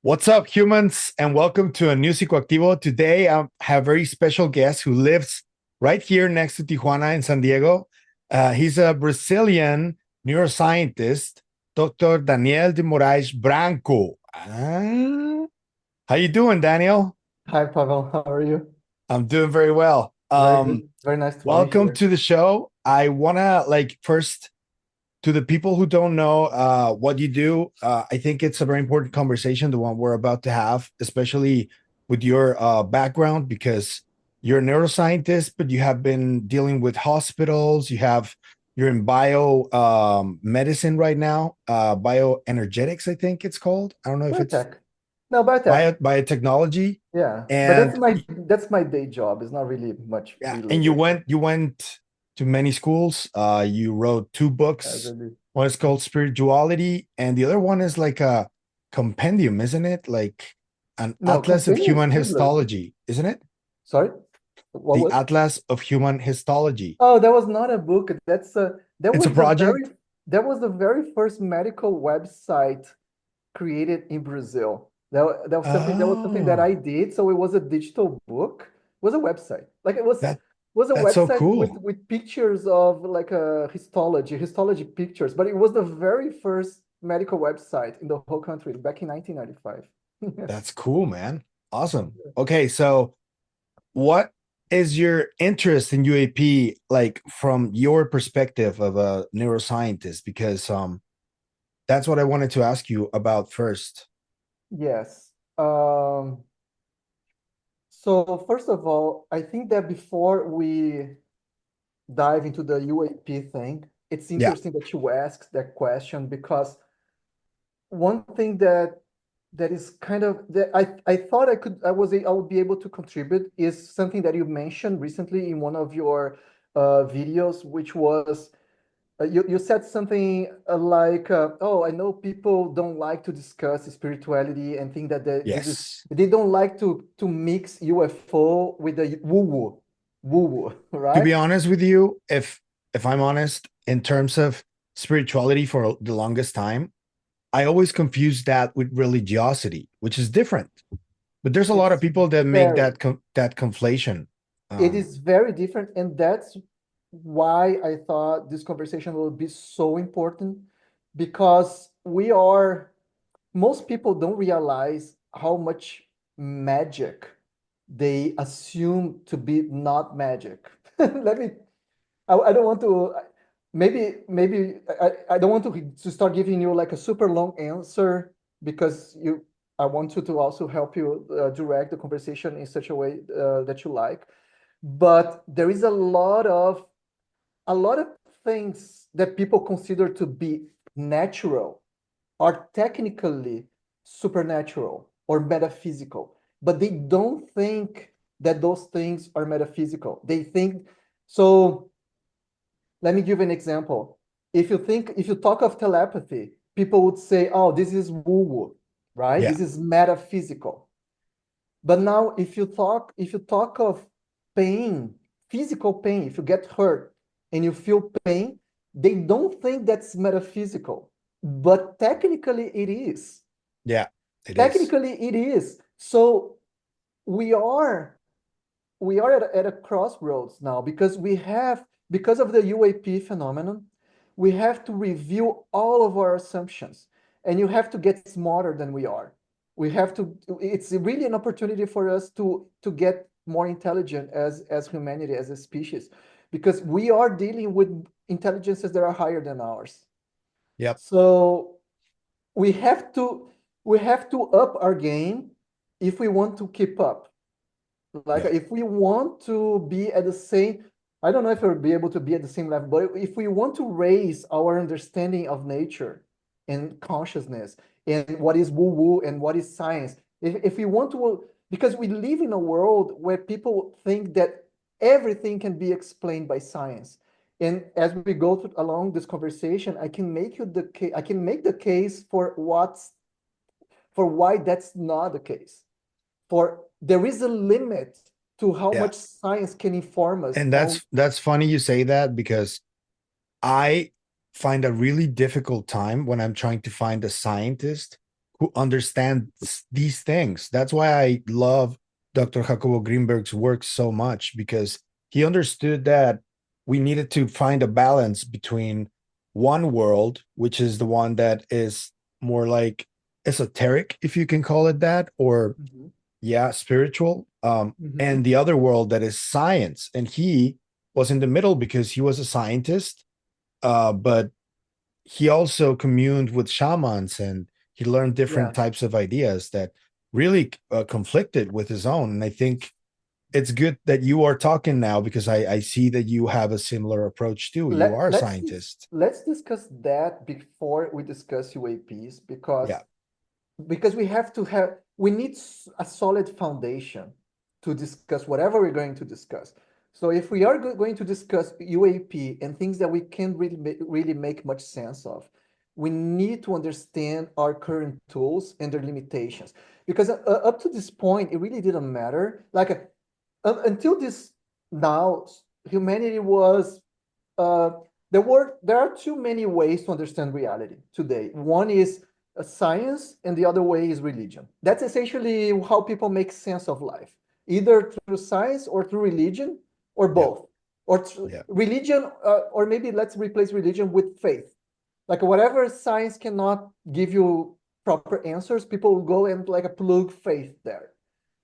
What's up, humans, and welcome to a new Psicoactivo. Today, I have a very special guest who lives right here next to Tijuana in San Diego. He's a Brazilian neuroscientist, Dr. Daniel de Moraes Branco. How you doing, Daniel? Hi, Pavel. How are you? I'm doing very well. Very good. Very nice to be Welcome here. to the show. I wanna first to the people who don't know what you do, I think it's a very important conversation, the one we're about to have, especially with your background, because you're a neuroscientist, but you have been dealing with hospitals. You're in bio medicine right now, bioenergetics, I think it's called. I don't know if it's Biotech. No, biotech. biotechnology, Yeah, but and that's my day job. It's not really much yeah, and you related. went to many schools. You wrote two As books. I do. One is called Spiriduality, and the other one is like a compendium, isn't it? Like an No, atlas of companion is human useless. histology, isn't it? Sorry, what The was? Atlas of Human Histology. Oh, that was not a book. That It's a was the very project. that was the very first medical website created in Brazil. That was something that I Oh, did. So it was a digital book. It was a website. Like it that was a that's so website with cool. pictures of like a histology pictures. But it was the very first medical website in the whole country back in 1995. That's cool, man. Awesome. Okay, so what is your interest in UAP like from your perspective of a neuroscientist? Because that's what I wanted to ask you about first. Yes. So first of all, I think that before we dive into the UAP thing, it's Yeah, interesting that you asked that question because one thing that is kind of that I thought I would be able to contribute is something that you mentioned recently in one of your videos, which was you said something oh, I know people don't like to discuss spirituality and think that yes. they don't like to mix UFO with the woo woo, To right? be honest with you, if I'm honest, in terms of spirituality for the longest time, I always confused that with religiosity, which is different. But there's a lot of It's people that make very that conflation. it is very different, and that's why I thought this conversation will be so important because most people don't realize how much magic they assume to be not magic. Let me, I don't want to, maybe I don't want to start giving you like a super long answer because I want to also help you direct the conversation in such a way that you like. But there is a lot of things that people consider to be natural are technically supernatural or metaphysical, but they don't think that those things are metaphysical. They think so. Let me give you an example. If you talk of telepathy, people would say, "Oh, this is woo-woo, right? Yeah, This is metaphysical." But now, if you talk of pain, physical pain, if you get hurt and you feel pain, they don't think that's metaphysical, but technically it is. yeah, it is. Technically it is. So we are we are at a crossroads now because of the UAP phenomenon, we have to review all of our assumptions, and you have to get smarter than we are. It's really an opportunity for us to get more intelligent as humanity, as a species, because we are dealing with intelligences that are higher than ours. Yep. So we have to we have to up our game if we want to keep up. Like Yeah. if we want to be at the same, I don't know if we'll be able to be at the same level, but if we want to raise our understanding of nature and consciousness and what is woo-woo and what is science, if we want to, because we live in a world where people think that everything can be explained by science. And as we go through, along this conversation, I can make the case for why that's not the case. For there is a limit to how Yeah. much science can inform us And on. that's funny you say that because I find a really difficult time when I'm trying to find a scientist who understands these things. That's why I love Dr. Jacobo Greenberg's work so much, because he understood that we needed to find a balance between one world, which is the one that is more like esoteric, if you can call it that, or Mhm. yeah, spiritual, and Mhm. the other world that is science. And he was in the middle because he was a scientist, but he also communed with shamans, and he learned different Yeah. types of ideas that really conflicted with his own. And I think it's good that you are talking now, because I see that you have a similar approach too. You Let are a let's scientist. let's discuss that before we discuss UAPs, Yeah, because we need a solid foundation to discuss whatever we're going to discuss. So if we are going to discuss UAP and things that we can't really make much sense of, we need to understand our current tools and their limitations. Because up to this point, it really didn't matter. Like until this now, humanity was uh, there are too many ways to understand reality today. One is science, and the other way is religion. That's essentially how people make sense of life, either through science or through religion, or yeah, both, or yeah, religion, or maybe let's replace religion with faith. Like whatever science cannot give you proper answers, people will go and like plug faith there,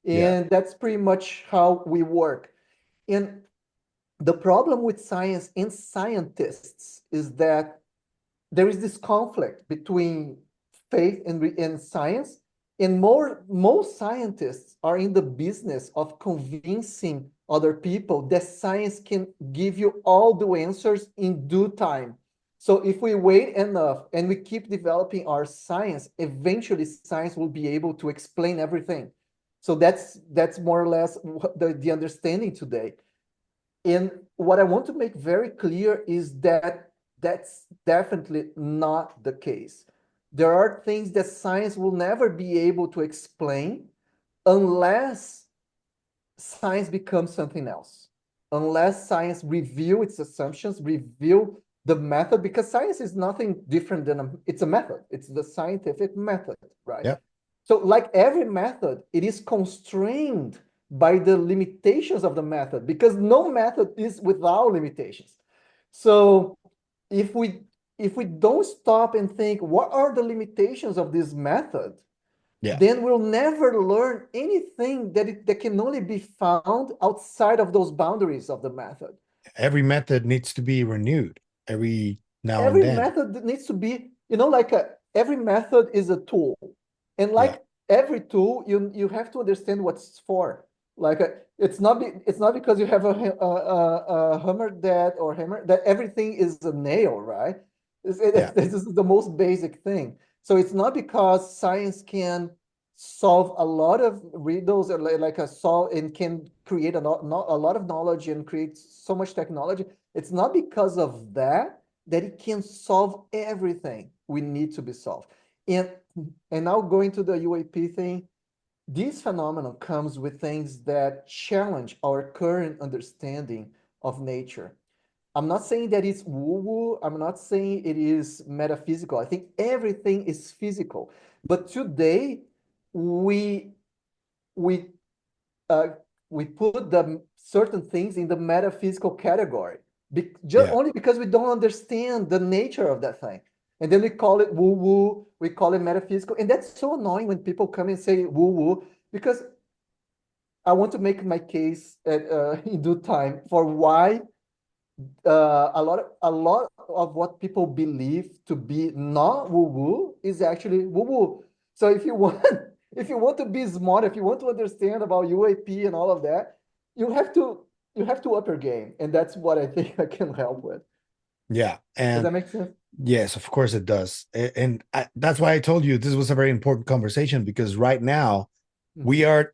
yeah, and that's pretty much how we work. And the problem with science and scientists is that there is this conflict between faith and science, and most scientists are in the business of convincing other people that science can give you all the answers in due time. So if we wait enough and we keep developing our science, eventually science will be able to explain everything. So that's more or less the understanding today. And what I want to make very clear is that that's definitely not the case. There are things that science will never be able to explain unless science becomes something else, unless science review its assumptions, review the method, because science is nothing different than it's a method. It's the scientific method, right? yeah. So like every method, it is constrained by the limitations of the method, because no method is without limitations. So if we don't stop and think what are the limitations of this method, Yeah. then we'll never learn anything that can only be found outside of those boundaries of the method. Every method needs to be renewed every now and Every then. method needs to be, every method is a tool. And Yeah, like every tool, you have to understand what it's for. Like it's not because you have a hammer that or hammer that everything is a nail, right? yeah, This is the most basic thing. So it's not because science can solve a lot of riddles, or like a solve and can create a lot of knowledge and create so much technology. It's not because of that it can solve everything we need to be solved. And now going to the UAP thing, this phenomenon comes with things that challenge our current understanding of nature. I'm not saying that it's woo-woo. I'm not saying it is metaphysical. I think everything is physical. But today we we uh, we put the certain things in the metaphysical category, just yeah, only because we don't understand the nature of that thing. And then we call it woo woo, we call it metaphysical. And that's so annoying when people come and say woo woo, because I want to make my case in due time for why a lot of what people believe to be not woo woo is actually woo woo. So if you want if you want to be smart, if you want to understand about UAP and all of that, you have to you have to up your game, and that's what I think I can help with. yeah. Does And that make sense? yes, of course it does. And that's why I told you this was a very important conversation, because right now we Mm-hmm. are,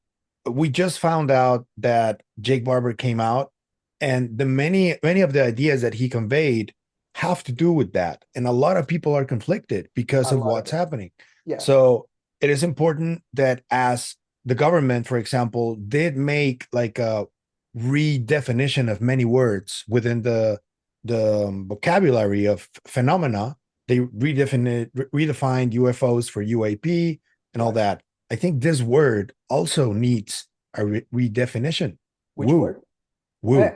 we just found out that Jake Barber came out, and the many of the ideas that he conveyed have to do with that. And a lot of people are conflicted because A of lot of what's it. happening. Yeah, So it is important that, as the government, for example, did make like a redefinition of many words within the vocabulary of phenomena. They redefined UFOs for UAP. and all that. I think this word also needs a redefinition. Which Woo, word? Eh, woo.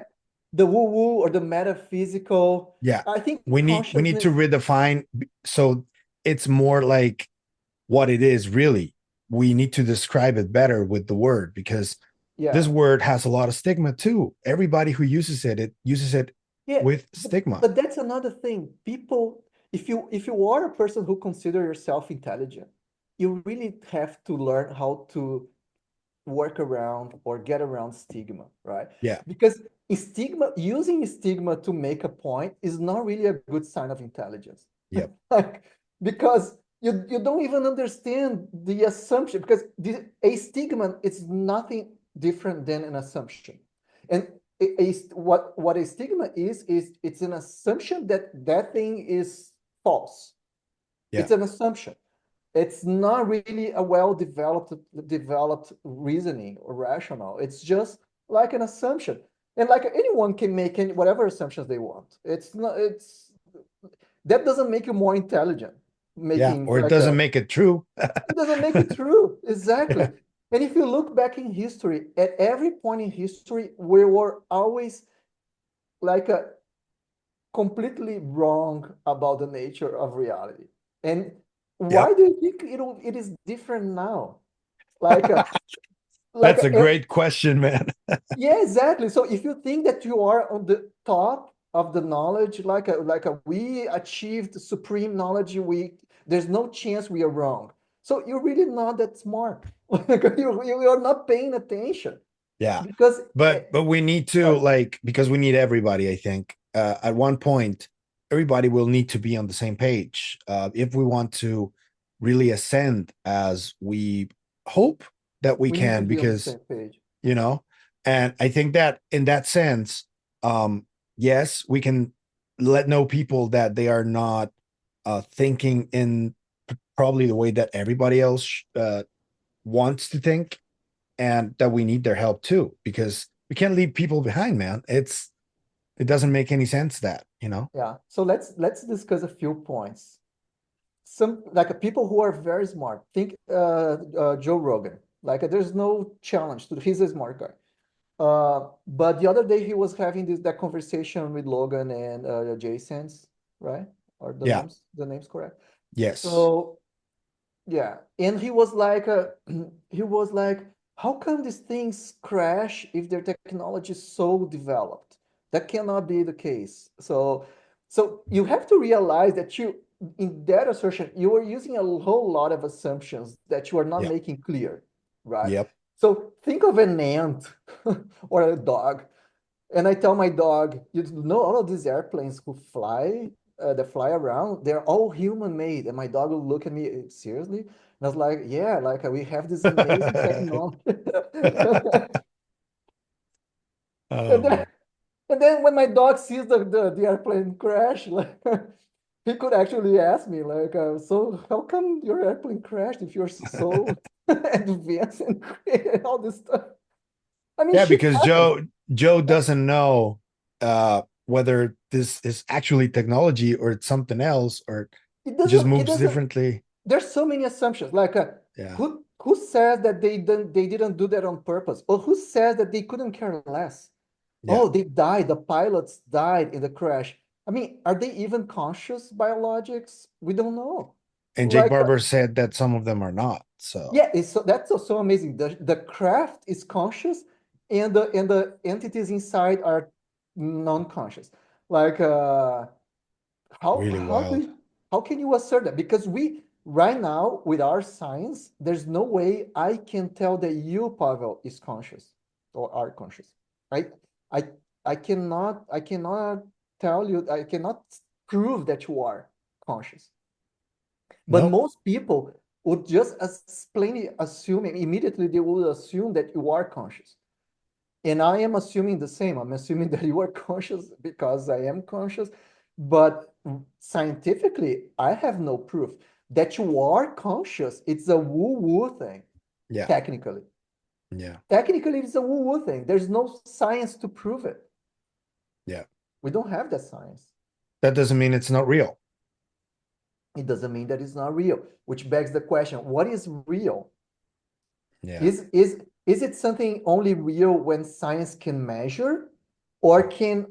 the woo-woo or the metaphysical. Yeah. I think We need to consciousness. redefine so it's more like what it is really. We need to describe it better with the word because this Yeah. word has a lot of stigma too. Everybody who uses it, it uses it Yeah, with stigma. but that's another thing. People, if you are a person who consider yourself intelligent, you really have to learn how to work around or get around stigma, right? Yeah. Because using stigma to make a point is not really a good sign of intelligence. Yep. Like, because you don't even understand the assumption, because a stigma is nothing different than an assumption. And what a stigma is it's an assumption that that thing is false. Yeah. It's an assumption. It's not really a well developed reasoning or rational. It's just like an assumption. And like anyone can make whatever assumptions they want. It's not, it's that doesn't make you more intelligent. Yeah. Making Or it like doesn't a make it true. It doesn't make it true. Exactly. Yeah. And if you look back in history, at every point in history, we were always like a completely wrong about the nature of reality. And why Yep. do you think it is different now? Like a, like That's a, a great question, man. yeah, exactly. So if you think that you are on the top of the knowledge, we achieved supreme knowledge, there's no chance we are wrong. So you're really not that smart. Like you're not paying attention Yeah. because But we need to sorry, like because we need everybody, I think. At one point, everybody will need to be on the same page. If we want to really ascend as we hope that we we need to can, be on the because same page. you know, and I think that in that sense, yes, we can let know people that they are not thinking in probably the way that everybody else wants to think, and that we need their help too, because we can't leave people behind, man. It doesn't make any sense that, you know. Yeah. So let's discuss a few points. Some like people who are very smart. Think Joe Rogan. Like there's no challenge to he's a smart guy. But the other day he was having that conversation with Logan and Jason's, right? Are Yeah. the names correct? Yes. So yeah, and he was like, he was like, how come these things crash if their technology is so developed? That cannot be the case. So you have to realize that in that assertion, you are using a whole lot of assumptions that you are not Yeah. making clear, right? Yep. So think of an ant or a dog. And I tell my dog, you know, all of these airplanes that fly around, they're all human made. And my dog will look at me, seriously? And I was like, yeah, like we have this amazing technology. And Oh then, man. and then when my dog sees the airplane crash, like he could actually ask me, like, so how come your airplane crashed if you're so advanced and created all this stuff? I mean, Yeah, shit because happens. Joe doesn't know whether this is actually technology or it's something else, or it just It moves doesn't differently. There's so many assumptions. Like, Yeah. who says that they didn't do that on purpose, or who says that they couldn't care less? Yeah. Oh, they died. The pilots died in the crash. I mean, are they even conscious biologics? We don't know. And Jake Like, Barber said that some of them are not. So yeah, that's so amazing. The craft is conscious, and the entities inside are non-conscious. Like, how really how do wild. you, how can you assert that? Because we right now with our science, there's no way I can tell that you, Pavel, is conscious or are conscious. I I I cannot tell you, I cannot prove that you are conscious. But Nope. most people would just as plainly assume, immediately they would assume that you are conscious. And I am assuming the same. I'm assuming that you are conscious because I am conscious. But scientifically, I have no proof that you are conscious. It's a woo-woo thing, Yeah. technically. Yeah. Technically, it's a woo-woo thing. There's no science to prove it. Yeah. We don't have that science. That doesn't mean it's not real. It doesn't mean that it's not real, which begs the question, what is real? Yeah. Is it something only real when science can measure, or can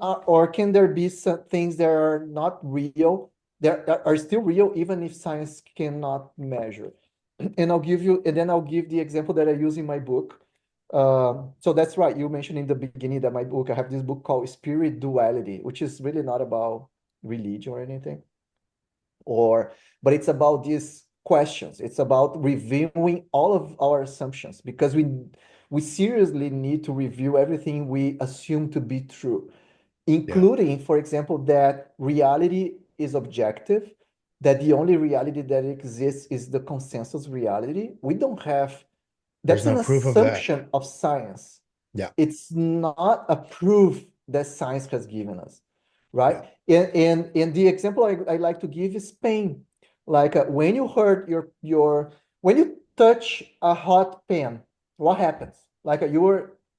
there be some things that are not real, that are still real even if science cannot measure? And then I'll give the example that I use in my book. So that's right. You mentioned in the beginning that my book, I have this book called Spiriduality, which is really not about religion or anything, but it's about these questions. It's about reviewing all of our assumptions, because we seriously need to review everything we assume to be true, Yeah. including, for example, that reality is objective, that the only reality that exists is the consensus reality. We don't have, There's that's an no proof of that. assumption of science. Yeah. It's not a proof that science has given us, right? Yeah. And the example I like to give is pain. Like when you hurt when you touch a hot pan, what happens? Like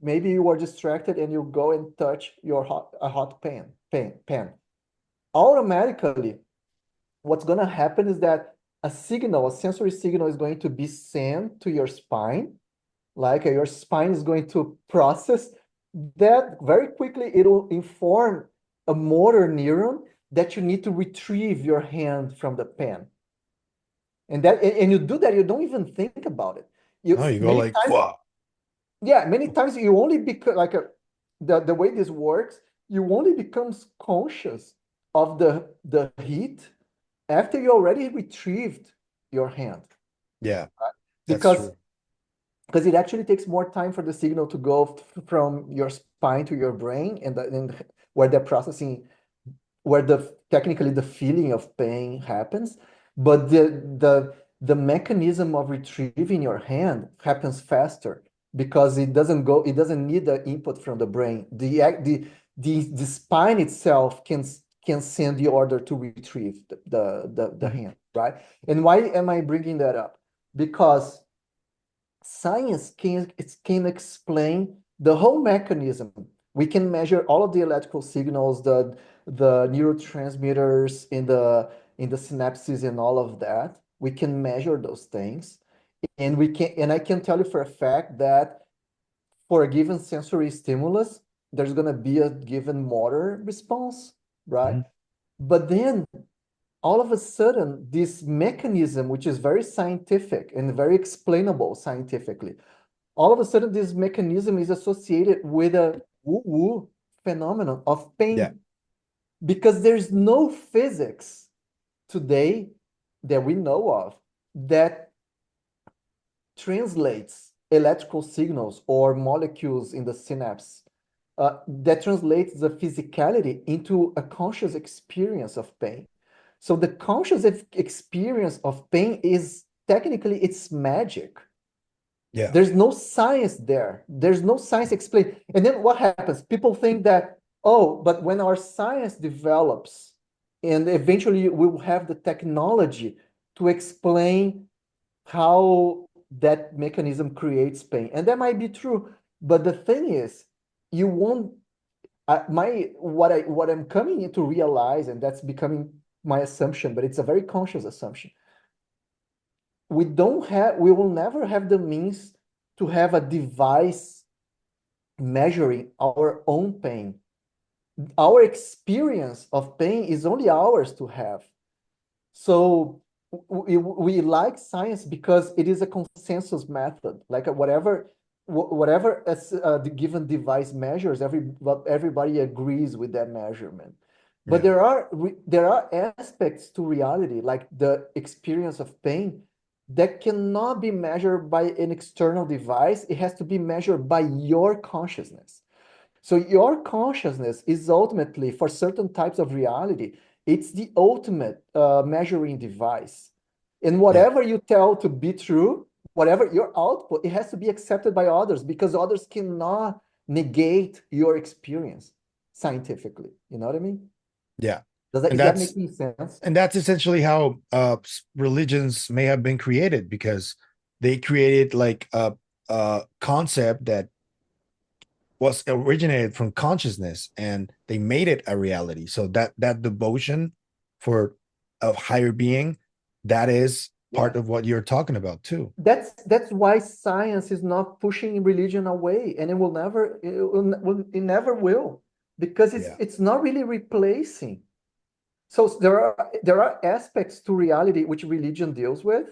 maybe you were distracted and you go and touch a hot pan. Automatically, what's going to happen is that a sensory signal is going to be sent to your spine, like your spine is going to process that very quickly. It'll inform a motor neuron that you need to retrieve your hand from the pen. And you do that, you don't even think about it. You No, you go many like, times, fuck. yeah, many times you only become the way this works, you only becomes conscious of the heat after you already retrieved your hand. Yeah, that's Because true. it actually takes more time for the signal to go from your spine to your brain, and where the processing, where the technically the feeling of pain happens, but the mechanism of retrieving your hand happens faster, because it doesn't need the input from the brain. The spine itself can send the order to retrieve the Mhm. hand, right? And why am I bringing that up? Because science can explain the whole mechanism. We can measure all of the electrical signals, the neurotransmitters in the synapses and all of that. We can measure those things, and I can tell you for a fact that for a given sensory stimulus, there's gonna be a given motor response, right? Mhm. But then all of a sudden, this mechanism, which is very scientific and very explainable scientifically, all of a sudden this mechanism is associated with a woo-woo phenomenon of Yeah. pain, because there's no physics today that we know of that translates electrical signals or molecules in the synapse, that translates the physicality into a conscious experience of pain. So the conscious experience of pain is technically, it's magic. Yeah. There's no science there. There's no science explained. And then what happens? People think that, oh, but when our science develops and eventually we will have the technology to explain how that mechanism creates pain. And that might be true. But the thing is, you won't, what I'm coming to realize, and that's becoming my assumption, but it's a very conscious assumption. We will never have the means to have a device measuring our own pain. Our experience of pain is only ours to have. So we like science because it is a consensus method. Like whatever the given device measures, everybody agrees with that measurement. But Yeah. there are aspects to reality, like the experience of pain, that cannot be measured by an external device. It has to be measured by your consciousness. So your consciousness is ultimately, for certain types of reality, it's the ultimate measuring device. And Yeah. whatever you tell to be true, whatever your output, it has to be accepted by others, because others cannot negate your experience scientifically. You know what I mean? Yeah. And Is that that's making sense? essentially how religions may have been created, because they created like a concept that was originated from consciousness, and they made it a reality. So that devotion for a higher being that is Yeah. part of what you're talking about too. That's why science is not pushing religion away, and it never will, because Yeah. it's not really replacing. So there are aspects to reality which religion deals with,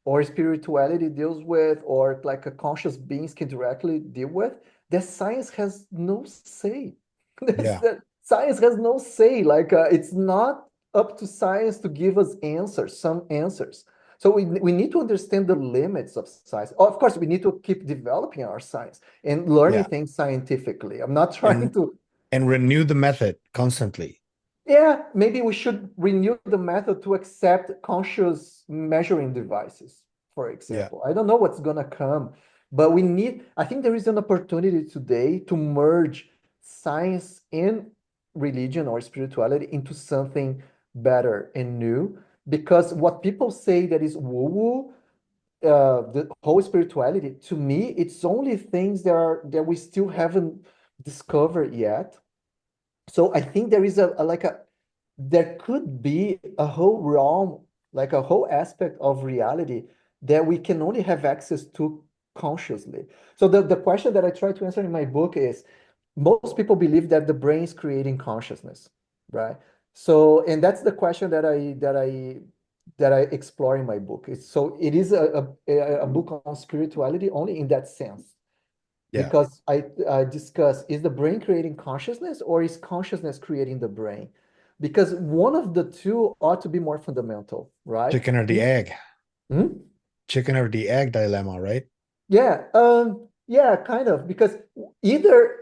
or spirituality deals with, or like a conscious beings can directly deal with, that science has no say. Yeah. That science has no say. Like it's not up to science to give us answers, some answers. So we need to understand the limits of science. Of course, we need to keep developing our science and learning Yeah. things scientifically. I'm not trying And to. renew the method constantly. Yeah, maybe we should renew the method to accept conscious measuring devices, for Yeah. example. I don't know what's gonna come, but I think there is an opportunity today to merge science and religion or spirituality into something better and new. Because what people say that is woo-woo, the whole spirituality, to me, it's only things that we still haven't discovered yet. So I think there is there could be a whole realm, like a whole aspect of reality that we can only have access to consciously. So the question that I try to answer in my book is, most people believe that the brain is creating consciousness, right? So, and that's the question that I explore in my book. So it is a book on spirituality only in that sense, Yeah. because I discuss, is the brain creating consciousness or is consciousness creating the brain? Because one of the two ought to be more fundamental, right? Chicken or the egg. Hmm? Chicken or the egg dilemma, right? Yeah, yeah, kind of, because either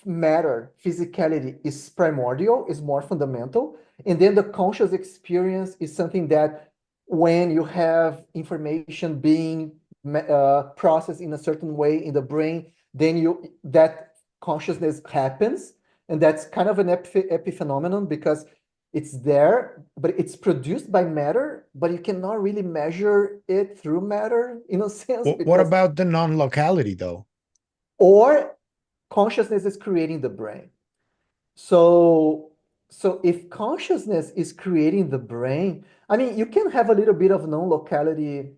matter, physicality is primordial, is more fundamental, and then the conscious experience is something that when you have information being processed in a certain way in the brain, then that consciousness happens, and that's kind of an epiphenomenon because it's there, but it's produced by matter, but you cannot really measure it through matter in a sense, What because about the non-locality though? or consciousness is creating the brain. So so if consciousness is creating the brain, I mean, you can have a little bit of non-locality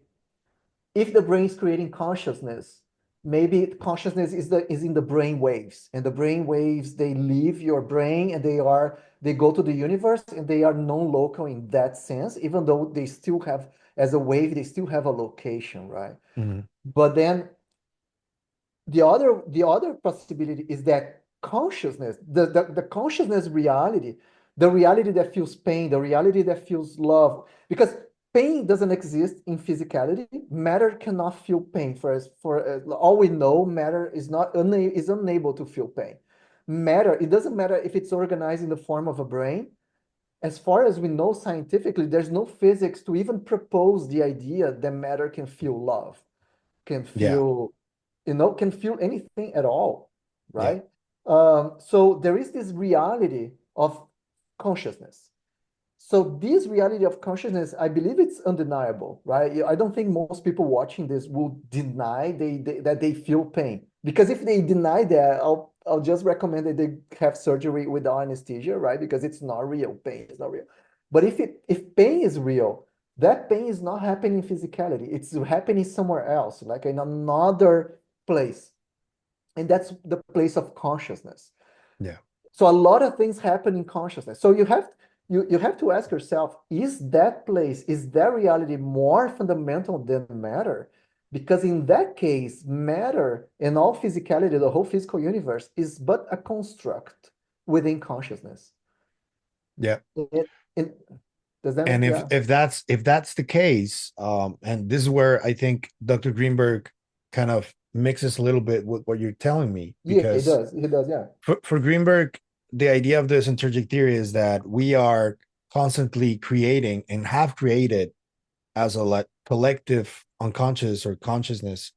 if the brain is creating consciousness. Maybe consciousness is in the brain waves, and the brain waves, they leave your brain and they go to the universe, and they are non-local in that sense, even though they still have, as a wave, they still have a location, right? Mhm. But then the other possibility is that consciousness, the consciousness reality, the reality that feels pain, the reality that feels love, because pain doesn't exist in physicality. Matter cannot feel pain. For all we know, matter is unable to feel pain. Matter, it doesn't matter if it's organized in the form of a brain. As far as we know scientifically, there's no physics to even propose the idea that matter can feel love, can Yeah. feel, can feel anything at all, Yeah. right? So there is this reality of consciousness. So this reality of consciousness, I believe it's undeniable, right? I don't think most people watching this will deny that they feel pain. Because if they deny that, I'll just recommend that they have surgery without anesthesia, right? Because it's not real. Pain is not real. But if pain is real, that pain is not happening in physicality. It's happening somewhere else, like in another place. And that's the place of consciousness. Yeah. So a lot of things happen in consciousness. So you have to ask yourself, is that place, is that reality more fundamental than matter? Because in that case, matter and all physicality, the whole physical universe, is but a construct within consciousness. Yeah. It does that And make, if yeah? that's the case, and this is where I think Dr. Greenberg kind of mixes a little bit with what you're telling me, Yeah, it because does. It does, yeah. for Greenberg, the idea of the Syntergic theory is that we are constantly creating and have created as a collective unconscious or consciousness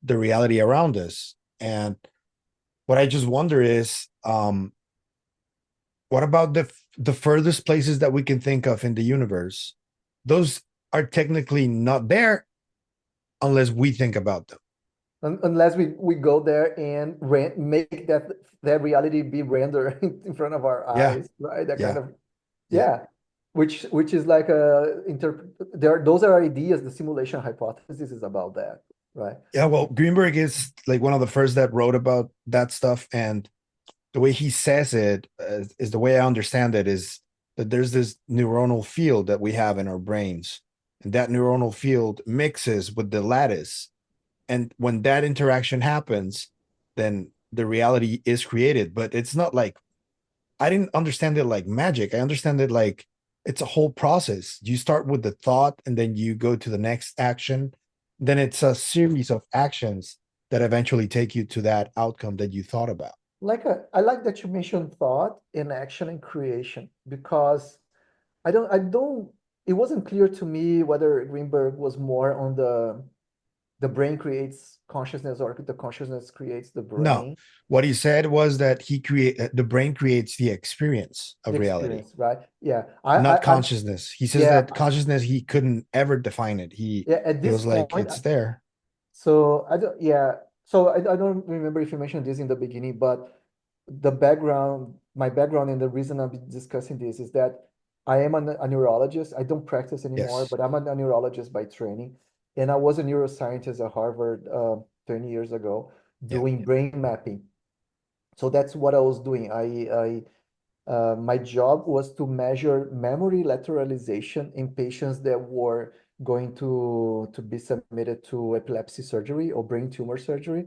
the reality around us. And what I just wonder is, what about the furthest places that we can think of in the universe? Those are technically not there unless we think about them. Unless we go there and make that reality be rendered in front of our Yeah, eyes, right? That kind yeah, of, yeah, yeah. which is like a there, those are ideas. The simulation hypothesis is about that, right? Yeah, well, Greenberg is like one of the first that wrote about that stuff, and the way he says it is the way I understand it is that there's this neuronal field that we have in our brains, and that neuronal field mixes with the lattice, and when that interaction happens, then the reality is created. But it's not like I didn't understand it like magic. I understand it like it's a whole process. You start with the thought and then you go to the next action. Then it's a series of actions that eventually take you to that outcome that you thought about. I like that you mentioned thought and action and creation because I don't it wasn't clear to me whether Greenberg was more on the brain creates consciousness or the consciousness creates the No, brain. what he said was that the brain creates the experience The of reality, experience, right? Yeah. not consciousness. He says Yeah, that consciousness he couldn't ever define it. He yeah, at he this was like, point, it's there. so I don't, yeah. So I don't remember if you mentioned this in the beginning, but my background and the reason I'm discussing this is that I am a neurologist. I don't practice anymore, Yes. but I'm a neurologist by training. And I was a neuroscientist at Harvard 20 years ago Yeah. doing brain mapping. So that's what I was doing. My job was to measure memory lateralization in patients that were going to be submitted to epilepsy surgery or brain tumor surgery.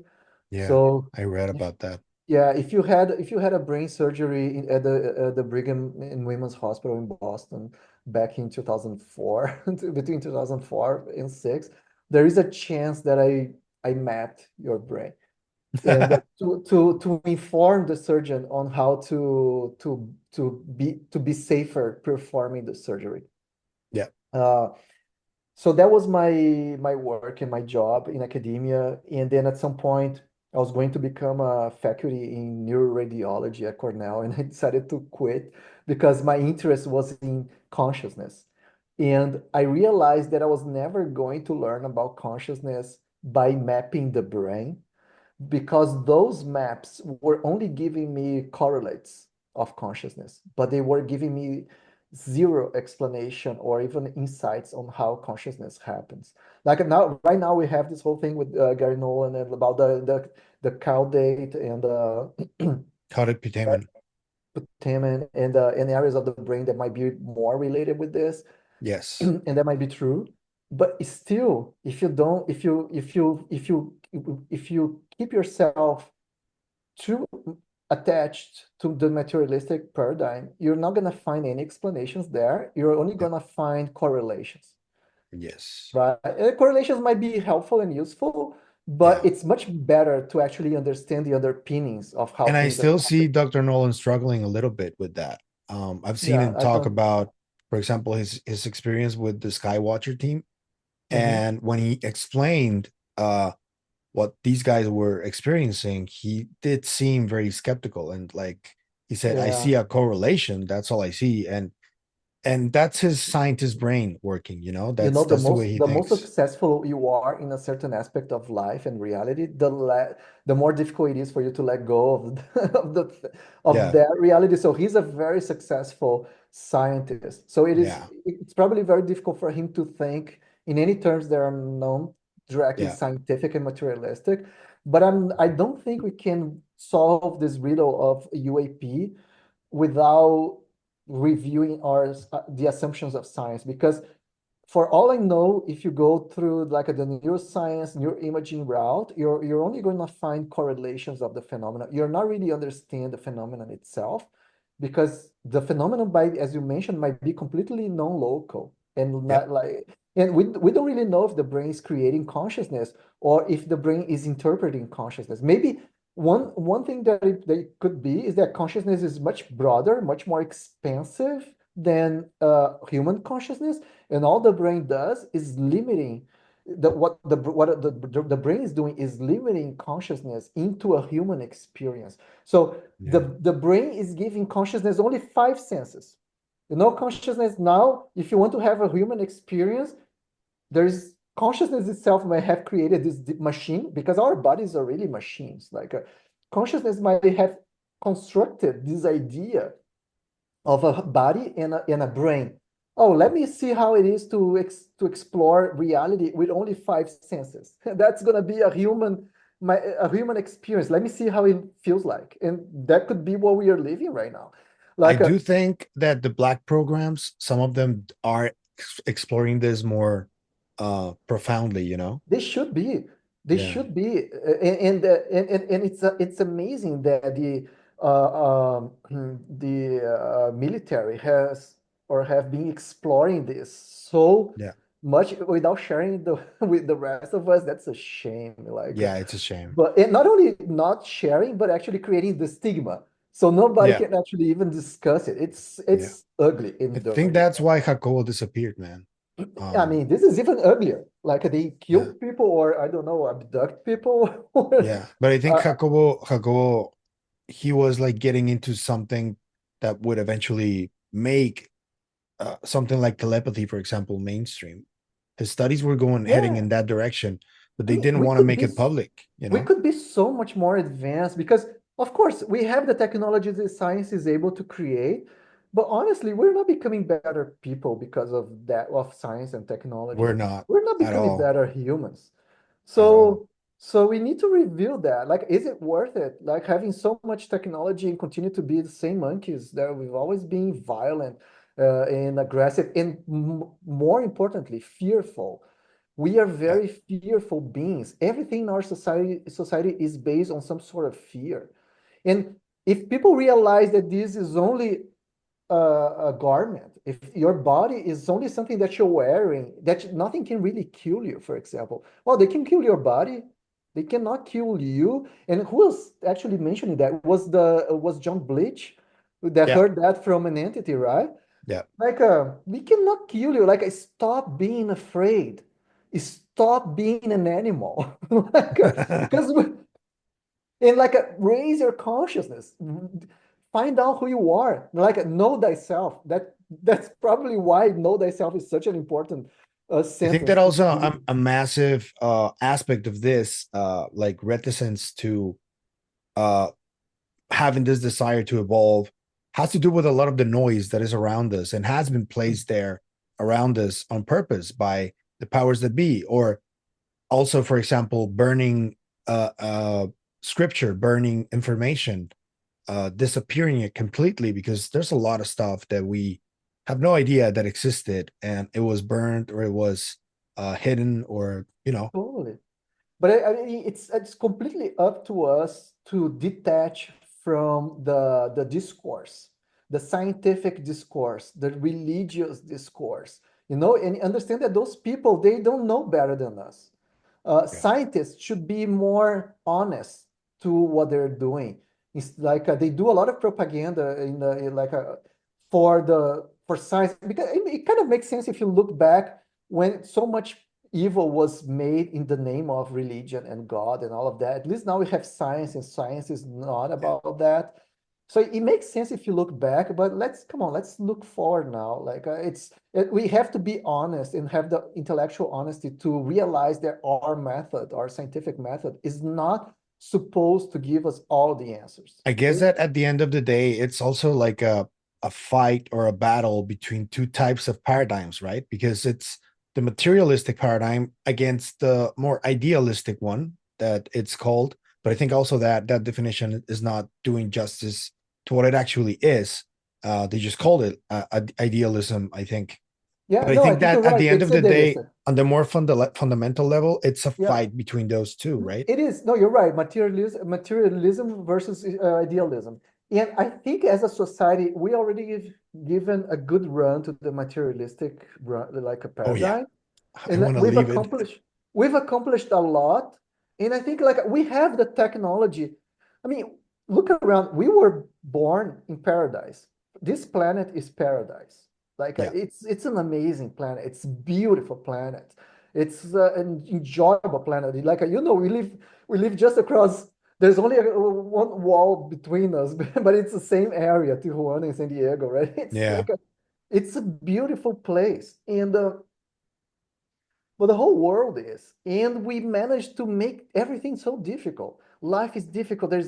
Yeah. So I read if, about that. yeah, if you had a brain surgery at the Brigham and Women's Hospital in Boston back in 2004, between 2004 and 6, there is a chance that I mapped your brain and to inform the surgeon on how to be safer performing the surgery. Yeah. Uh, so that was my work and my job in academia. And then at some point, I was going to become a faculty in neuroradiology at Cornell, and I decided to quit because my interest was in consciousness. And I realized that I was never going to learn about consciousness by mapping the brain because those maps were only giving me correlates of consciousness, but they were giving me zero explanation or even insights on how consciousness happens. Like now, right now, we have this whole thing with Gary Nolan and about the caudate and Coded putamen. putamen and areas of the brain that might be more related with this, Yes. and that might be true. But still, if you don't, if you keep yourself too attached to the materialistic paradigm, you're not going to find any explanations there. You're only Yeah. going to find correlations, Yes. right? Correlations might be helpful and useful, but Yeah. it's much better to actually understand the underpinnings of how And I things are still see happening. Dr. Nolan struggling a little bit with that. I've seen Yeah, him I talk don't. about, for example, his experience with the Skywatcher team. Mhm. And when he explained what these guys were experiencing, he did seem very skeptical. And like he said, I Yeah. see a correlation. That's all I see. And that's his scientist brain working, You know, that's the way he the most thinks. successful you are in a certain aspect of life and reality, the more difficult it is for you to let go of of Yeah. that reality. So he's a very successful scientist. So Yeah. it's probably very difficult for him to think in any terms that are non directly Yeah. scientific and materialistic. But I don't think we can solve this riddle of UAP without reviewing the assumptions of science because for all I know, if you go through like the neuroscience, neuroimaging route, you're only going to find correlations of the phenomena. You're not really understand the phenomenon itself because the phenomenon, by as you mentioned, might be completely non-local and Yeah. not like, and we don't really know if the brain is creating consciousness or if the brain is interpreting consciousness. Maybe one thing that it could be is that consciousness is much broader, much more expansive than human consciousness, and all the brain does is limiting the brain is doing is limiting consciousness into a human experience. So Yeah. the brain is giving consciousness only five senses. You know, consciousness now, if you want to have a human experience, there's consciousness itself might have created this machine because our bodies are really machines. Like consciousness might have constructed this idea of a body and a brain. Oh, let me see how it is to explore reality with only five senses. That's gonna be a human experience. Let me see how it feels like, and that could be what we are living right now. I Like do think that the black programs, some of them are exploring this more profoundly, you know? they should be. They Yeah. should be, and it's amazing that the military has or have been exploring this so Yeah. much without sharing the with the rest of us. That's a shame. Yeah, it's a shame. But it, not only not sharing, but actually creating the stigma, so nobody Yeah. can actually even discuss it. It's Yeah. it's ugly I in the think real. that's why Jacobo disappeared, man. I mean, this is even uglier. Like they Yeah. kill people, or I don't know, abduct people. Yeah. But I think uh, Jacobo, he was like getting into something that would eventually make something like telepathy, for example, mainstream. His studies were going heading yeah, in that direction, but I they mean, didn't want to make it public, you we know? could be so much more advanced because, of course, we have the technology that science is able to create. But honestly, we're not becoming better people because of that, of science and We're technology. not We're not at becoming all, better humans. at all. So we need to review that. Like, is it worth it? Like having so much technology and continue to be the same monkeys that we've always been violent and aggressive, and more importantly, fearful. We are Yeah. very fearful beings. Everything in our society is based on some sort of fear. And if people realize that this is only a garment, if your body is only something that you're wearing, that nothing can really kill you, for example. Well, they can kill your body, they cannot kill you. And who was actually mentioning that was John Bleach that Yeah. heard that from an entity, right? Yeah. Like, we cannot kill you. Like, stop being afraid. Stop being an animal. Like, because and like raise your consciousness. Find out who you are. Like, know thyself. That's probably why know thyself is such an important I think sentence that to also begin. a massive aspect of this like reticence to uh having this desire to evolve has to do with a lot of the noise that is around us and has been placed there around us on purpose by the powers that be, or also, for example, burning scripture, burning information, disappearing it completely, because there's a lot of stuff that we have no idea that existed and it was burned or it was hidden, or you know. Totally. But I mean, it's completely up to us to detach from the discourse, the scientific discourse, the religious discourse, and understand that those people, they don't know better than us. Yeah. Scientists should be more honest to what they're doing. It's like they do a lot of propaganda for science, because it kind of makes sense if you look back when so much evil was made in the name of religion and God and all of that. At least now we have science, and science is not Yeah. about that. So it makes sense if you look back, but let's look forward now. Like we have to be honest and have the intellectual honesty to realize that our method, our scientific method, is not supposed to give us all the answers. I guess that at the end of the day, it's also like a fight or a battle between two types of paradigms, right? Because it's the materialistic paradigm against the more idealistic one that it's called. But I think also that that definition is not doing justice to what it actually is. They just called it idealism, I think. Yeah, But I no, I think think that you're at right. the end It's of the day, idealistic. on the more fundamental level, it's a Yeah. fight between those two, right? It is. No, you're right. Materialism versus idealism. And I think as a society, we already given a good run to the materialistic like a Oh yeah, paradigm. I And want to leave it. we've accomplished a lot. And I think like we have the technology. I mean, look around. We were born in paradise. This planet is paradise. Like Yeah, it's an amazing planet. It's a beautiful planet. It's an enjoyable planet. Like we live just across. There's only one wall between us, but it's the same area, Tijuana and San Diego, right? yeah, It's a beautiful place, and but the whole world is, and we managed to make everything so difficult. Life is difficult. We're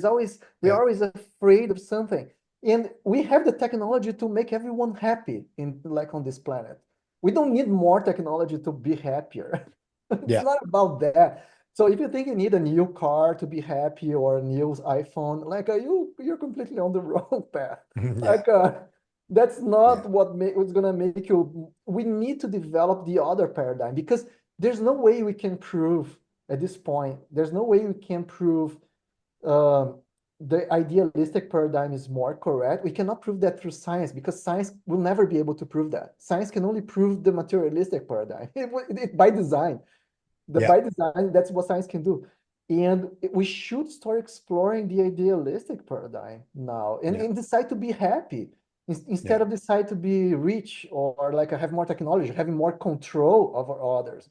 yeah. always afraid of something. And we have the technology to make everyone happy in like on this planet. We don't need more technology to be happier. It's Yeah. not about that. So if you think you need a new car to be happy or a new iPhone, like you're completely on the wrong path. Yeah. Like that's Yeah. not what's gonna make you. We need to develop the other paradigm because there's no way we can prove at this point. There's no way we can prove um, the idealistic paradigm is more correct. We cannot prove that through science because science will never be able to prove that. Science can only prove the materialistic paradigm by design. Yeah. By design, that's what science can do. And we should start exploring the idealistic paradigm now Yeah. and decide to be happy Yeah. instead of decide to be rich or like have more technology, having more control over others.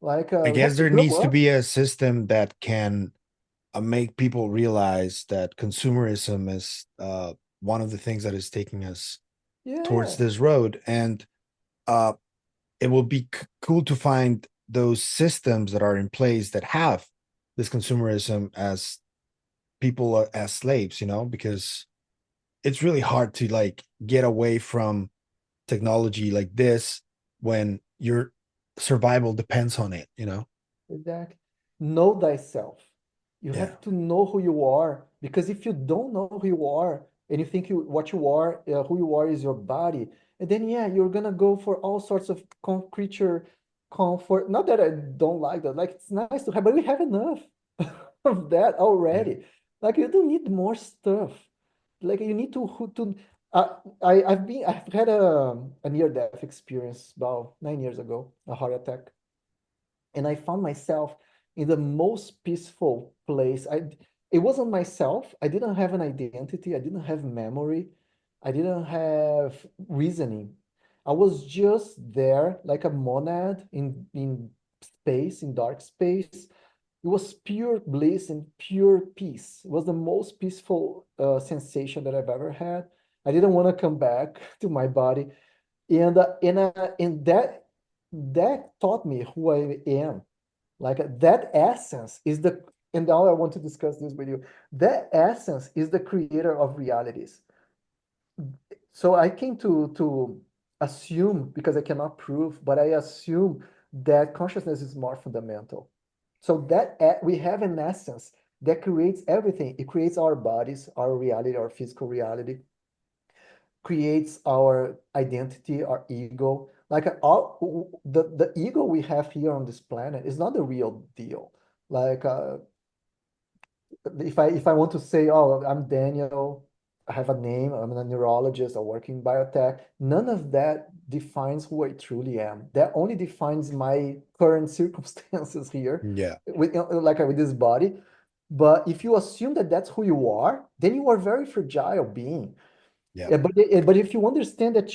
Like I we have guess to there grow needs to up. be a system that can make people realize that consumerism is one of the things that is taking us towards Yeah, this road. And uh, it will be cool to find those systems that are in place that have this consumerism as people as slaves, because it's really hard to like get away from technology like this when your survival depends on it. exactly. Know thyself. You Yeah. have to know who you are because if you don't know who you are and you think what you are, who you are is your body, and then yeah, you're gonna go for all sorts of creature comfort. Not that I don't like that, like it's nice to have, but we have enough of that Yeah. already. Like you don't need more stuff. Like you need to I've had a near death experience about 9 years ago, a heart attack, and I found myself in the most peaceful place. It wasn't myself. I didn't have an identity. I didn't have memory. I didn't have reasoning. I was just there like a monad in space, in dark space. It was pure bliss and pure peace. It was the most peaceful sensation that I've ever had. I didn't want to come back to my body, and that taught me who I am. Like that essence is the, and now I want to discuss this with you. That essence is the creator of realities. So I came to assume, because I cannot prove, but I assume that consciousness is more fundamental. So that we have an essence that creates everything. It creates our bodies, our reality, our physical reality, creates our identity, our ego. Like the ego we have here on this planet is not the real deal. Like if I want to say, oh, I'm Daniel, I have a name, I'm a neurologist, I work in biotech, none of that defines who I truly am. That only defines my current circumstances here Yeah. with like with this body. But if you assume that that's who you are, then you are a very fragile being. Yeah. Yeah, but if you understand that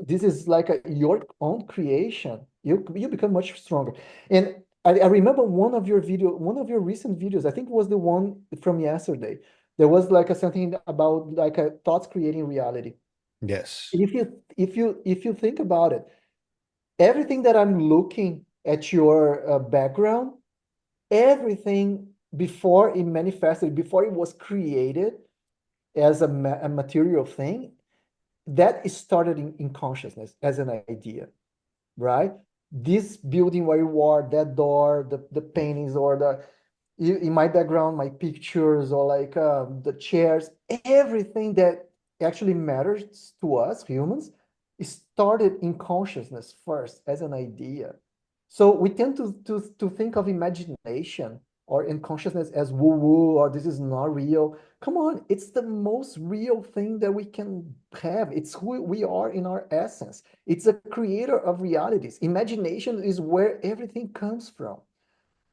this is like your own creation, you become much stronger. And I remember one of your recent videos. I think it was the one from yesterday. There was like something about like a thoughts creating reality. Yes. And if you think about it, everything that I'm looking at your background, everything before it manifested, before it was created as a material thing, that started in consciousness as an idea, right? This building where you are, that door, the paintings, or in my background, my pictures, or like the chairs, everything that actually matters to us humans started in consciousness first as an idea. So we tend to think of imagination or in consciousness as woo woo or this is not real. Come on, it's the most real thing that we can have. It's who we are in our essence. It's a creator of realities. Imagination is where everything comes from.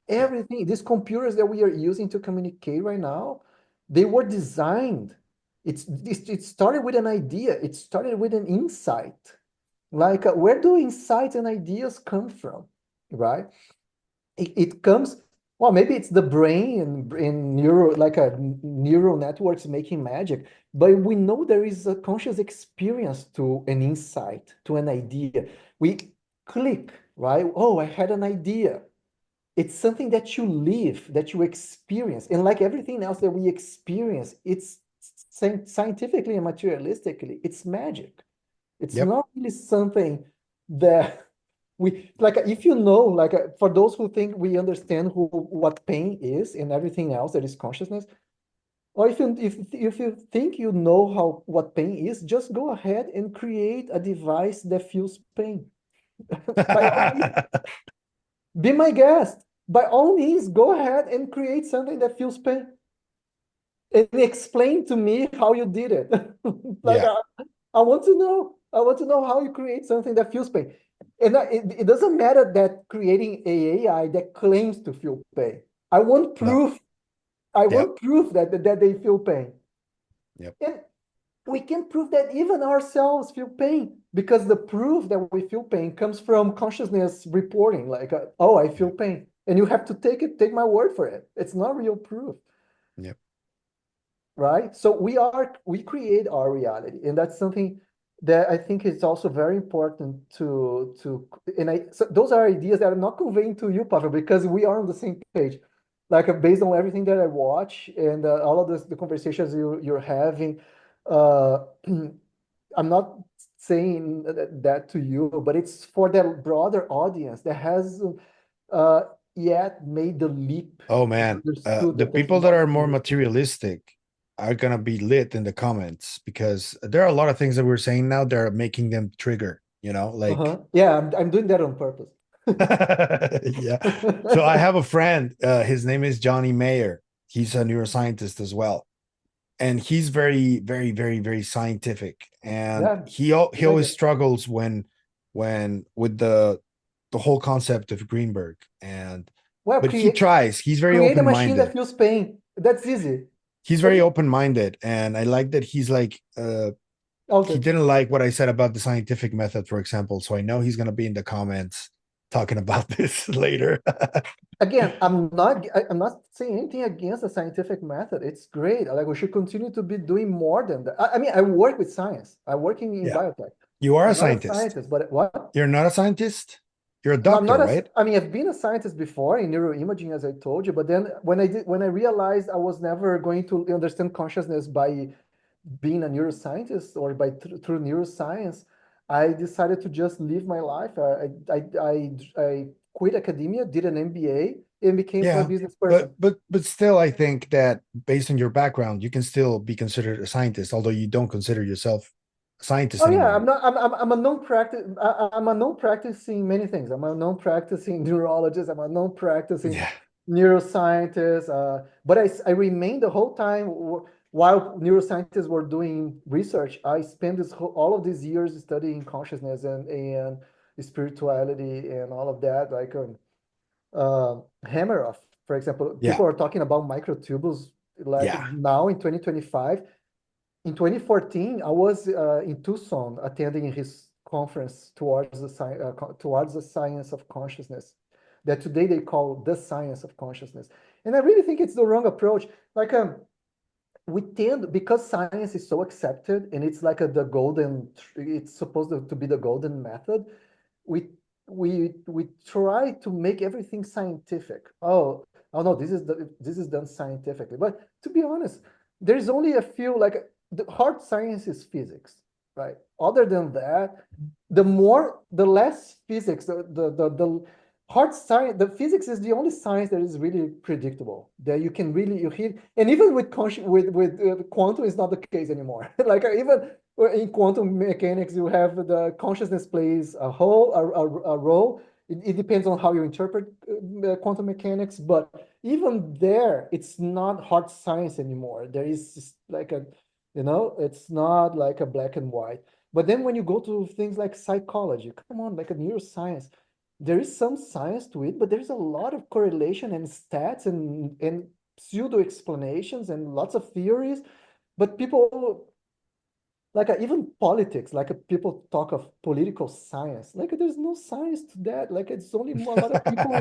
Yeah. Everything, these computers that we are using to communicate right now, they were designed. It started with an idea. It started with an insight. Like, where do insights and ideas come from, right? It comes, well, maybe it's the brain and like a neural networks making magic, but we know there is a conscious experience to an insight, to an idea. We click, right? Oh, I had an idea. It's something that you live, that you experience. And like everything else that we experience, it's scientifically and materialistically, it's magic. It's Yep. not really something that we like. If you know, like for those who think we understand what pain is and everything else that is consciousness, or if you think you know how what pain is, just go ahead and create a device that feels pain. By all means, be my guest. By all means, go ahead and create something that feels pain and explain to me how you did it. Like Yeah. I want to know. I want to know how you create something that feels pain. And it doesn't matter that creating a AI that claims to feel pain. I want No. proof. I Yep. want proof that they feel pain. Yep. And we can prove that even ourselves feel pain because the proof that we feel pain comes from consciousness reporting, like, oh, I feel Yep. pain. And you have to take my word for it. It's not real proof, Yep. right? So we create our reality. And that's something that I think is also very important so those are ideas that I'm not conveying to you, Pavel, because we are on the same page. Like based on everything that I watch and all of the conversations you're having, uh, I'm not saying that to you, but it's for the broader audience that has uh, yet made the leap Oh and man, understood the that there's people that more are to more it. materialistic are gonna be lit in the comments because there are a lot of things that we're saying now that are making them trigger. Like Uh-huh. Yeah, I'm doing that on purpose. yeah. So I have a friend. His name is Johnny Mayer. He's a neuroscientist as well, and he's very, very, very, very scientific. And Yeah, he just like always that. struggles when with the whole concept of Greenberg. And Well, but he tries. He's very create a open machine that minded. feels pain. That's easy. He's But very open minded, and I like that he's like he okay. didn't like what I said about the scientific method, for example. So I know he's gonna be in the comments talking about this later. Again, I'm not saying anything against the scientific method. It's great. Like we should continue to be doing more than that. I mean, I work with science. I'm working in Yeah. biotech. You are a I'm not a scientist. scientist, but what? You're not a scientist? You're a I'm doctor, not a, right? I mean, I've been a scientist before in neuroimaging, as I told you, but then when I realized I was never going to understand consciousness by being a neuroscientist or through neuroscience, I decided to just live my life. I quit academia, did an MBA, and became a Yeah. business But person. but but still I think that based on your background, you can still be considered a scientist, although you don't consider yourself a scientist Oh yeah, anymore. I'm not. I'm a non-practice. I'm a non-practicing many things. I'm a non-practicing neurologist. I'm a non-practicing Yeah. neuroscientist. But I remained the whole time while neuroscientists were doing research. I spent all of these years studying consciousness and spirituality and all of that. Like hammer off, for example, Yeah. people are talking about microtubules like Yeah. now in 2025. In 2014, I was in Tucson attending his conference towards the science of consciousness, that today they call the science of consciousness. And I really think it's the wrong approach. Like we tend, because science is so accepted and it's like it's supposed to be the golden method. We we try to make everything scientific. Oh no, this is done scientifically. But to be honest, there's only a few, like the hard science is physics, right? Other than that, the less physics, the hard science, the physics is the only science that is really predictable, that you can really you hit. And even with quantum is not the case anymore. Like even in quantum mechanics, you have the consciousness plays a role. It depends on how you interpret quantum mechanics, but even there, it's not hard science anymore. There is just like it's not like a black and white. But then when you go to things like psychology, come on, like a neuroscience, there is some science to it, but there's a lot of correlation and stats and pseudo explanations and lots of theories. But people like even politics, like people talk of political science, like there's no science to that. Like it's only a lot of people,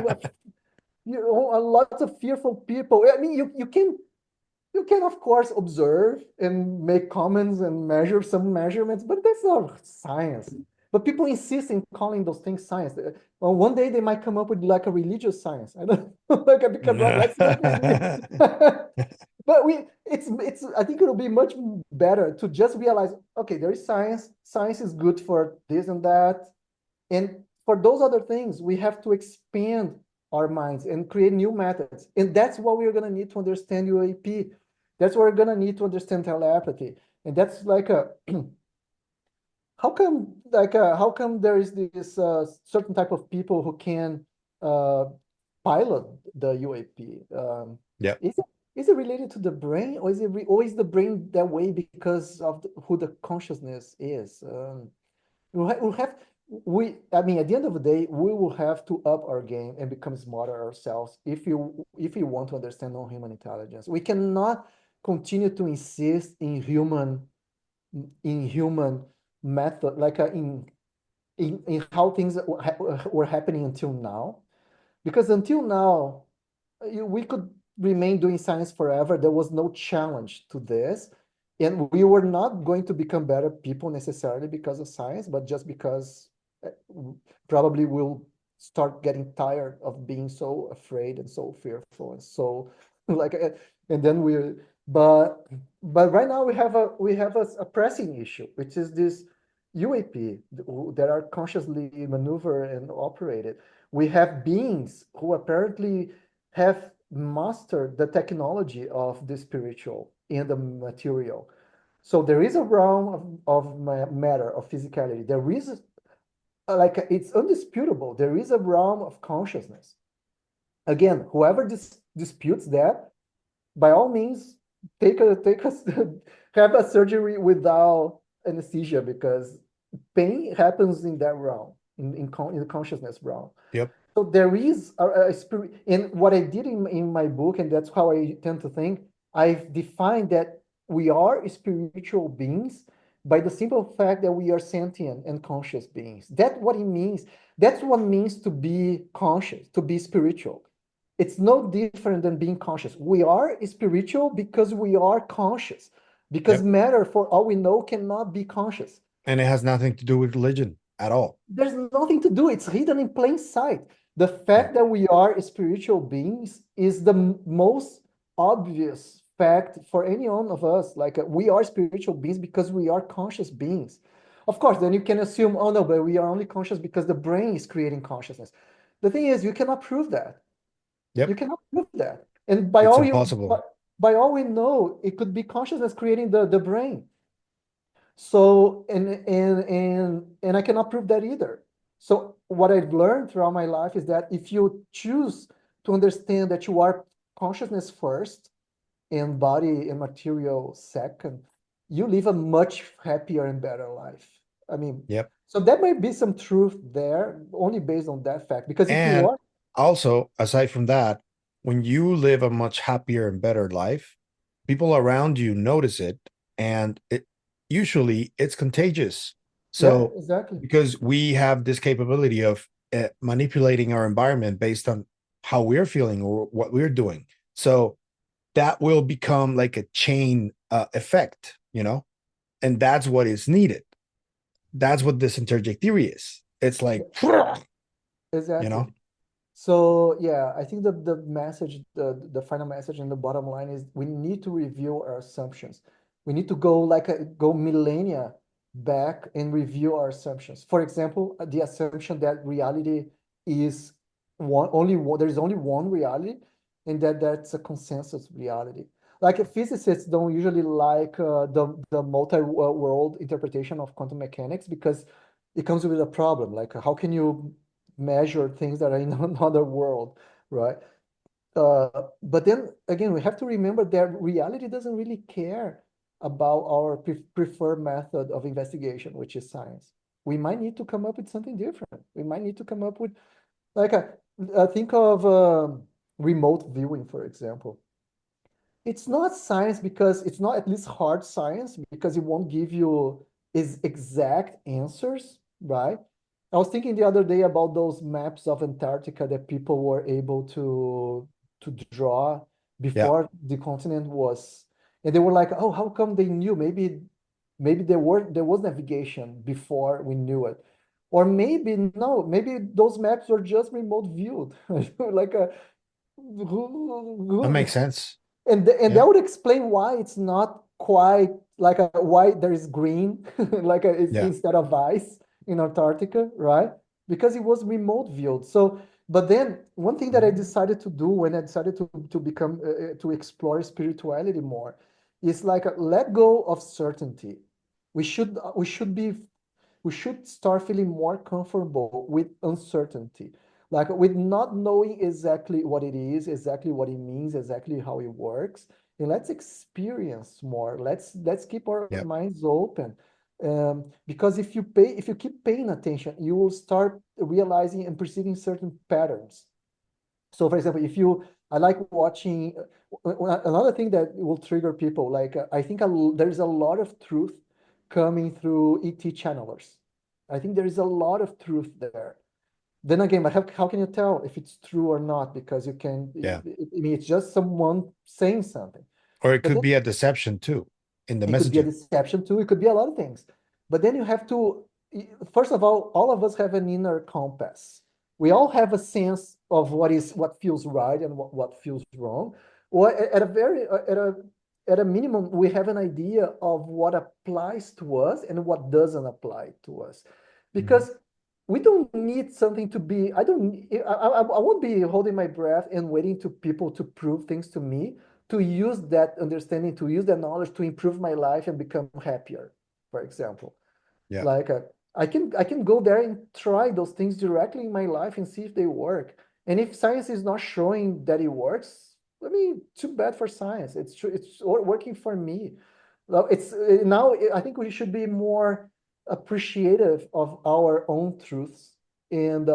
a lot of fearful people. I mean, you can of course observe and make comments and measure some measurements, but that's not science. But people insist in calling those things science. Well, one day they might come up with like a religious science. I don't know, like because let's make it. But it's I think it'll be much better to just realize, okay, there is science. Science is good for this and that. And for those other things, we have to expand our minds and create new methods. And that's what we're gonna need to understand UAP. That's what we're gonna need to understand telepathy. And that's like a how come there is this certain type of people who can uh, pilot the UAP? Yeah. Is it is it related to the brain, or is always the brain that way because of who the consciousness is? We have I mean, at the end of the day, we will have to up our game and become smarter ourselves if you want to understand non-human intelligence. We cannot continue to insist in human method, like in how things were happening until now. Because until now, we could remain doing science forever. There was no challenge to this. And we were not going to become better people necessarily because of science, but just because uh, probably we'll start getting tired of being so afraid and so fearful and so like, and then but but right now we have a pressing issue, which is this UAP that are consciously maneuvered and operated. We have beings who apparently have mastered the technology of the spiritual and the material. So there is a realm of matter, of physicality. There is, like, it's undisputable. There is a realm of consciousness. Again, whoever disputes that, by all means, take a have a surgery without anesthesia, because pain happens in that realm, in the consciousness realm. Yep. So there is a spirit. And what I did in my book, and that's how I tend to think, I've defined that we are spiritual beings by the simple fact that we are sentient and conscious beings. That's what it means. That's what it means to be conscious, to be spiritual. It's no different than being conscious. We are spiritual because we are conscious. Because Yep. matter, for all we know, cannot be conscious. And it has nothing to do with religion at all. There's nothing to do. It's hidden in plain sight. The Yeah. fact that we are spiritual beings is the most obvious fact for any one of us. Like, we are spiritual beings because we are conscious beings. Of course, then you can assume, oh no, but we are only conscious because the brain is creating consciousness. The thing is, you cannot prove that. You Yep. cannot prove that. And It's impossible. by all we know, it could be consciousness creating the brain. So, and I cannot prove that either. So what I've learned throughout my life is that if you choose to understand that you are consciousness first and body and material second, you live a much happier and better life. I mean, Yep. so there might be some truth there only based on that fact. Because if you And are, also, aside from that, when you live a much happier and better life, people around you notice it, and it usually it's contagious. yeah, So, exactly. because we have this capability of manipulating our environment based on how we're feeling or what we're doing. So that will become like a chain effect, and that's what is needed. That's what the Syntergic theory is. It's like, you Exactly. know, So yeah, I think the message, the final message and the bottom line is we need to review our assumptions. We need to go millennia back and review our assumptions. For example, the assumption that reality is only one, there is only one reality, and that's a consensus reality. Like, physicists don't usually like the multi-world interpretation of quantum mechanics because it comes with a problem. Like, how can you measure things that are in another world, right? But then again, we have to remember that reality doesn't really care about our preferred method of investigation, which is science. We might need to come up with something different. We might need to come up with, like, think of remote viewing, for example. It's not science because it's not at least hard science, because it won't give you is exact answers, right? I was thinking the other day about those maps of Antarctica that people were able to draw yeah. before the continent was, and they were like, oh, how come they knew? Maybe there was navigation before we knew it. Or maybe no, maybe those maps were just remote viewed. Like a That who, makes sense. and Yeah. that would explain why it's not quite like a why there is green like it's Yeah. instead of ice in Antarctica, right? Because it was remote viewed. So, but then one thing that I decided to do when I decided to become to explore spirituality more is like let go of certainty. We should start feeling more comfortable with uncertainty, like with not knowing exactly what it is, exactly what it means, exactly how it works. And let's experience more. Let's keep our Yeah. minds open. Because if you keep paying attention, you will start realizing and perceiving certain patterns. So, for example, if you, I like watching, another thing that will trigger people, like I think there's a lot of truth coming through ET channelers. I think there is a lot of truth there. Then again, but how can you tell if it's true or not? Because you can, Yeah. I mean, it's just someone saying something. Or it But could then be a deception too in the it could be a messaging. deception too. It could be a lot of things. But then you have to, first of all of us have an inner compass. We all have a sense of what feels right and what feels wrong. Or at a minimum, we have an idea of what applies to us and what doesn't apply to us. Mhm. Because we don't need something to be, I don't, I won't be holding my breath and waiting to people to prove things to me, to use that understanding, to use that knowledge to improve my life and become happier, for example. Yeah. Like I can go there and try those things directly in my life and see if they work. And if science is not showing that it works, I mean, too bad for science. It's working for me. Well, it's now I think we should be more appreciative of our own truths and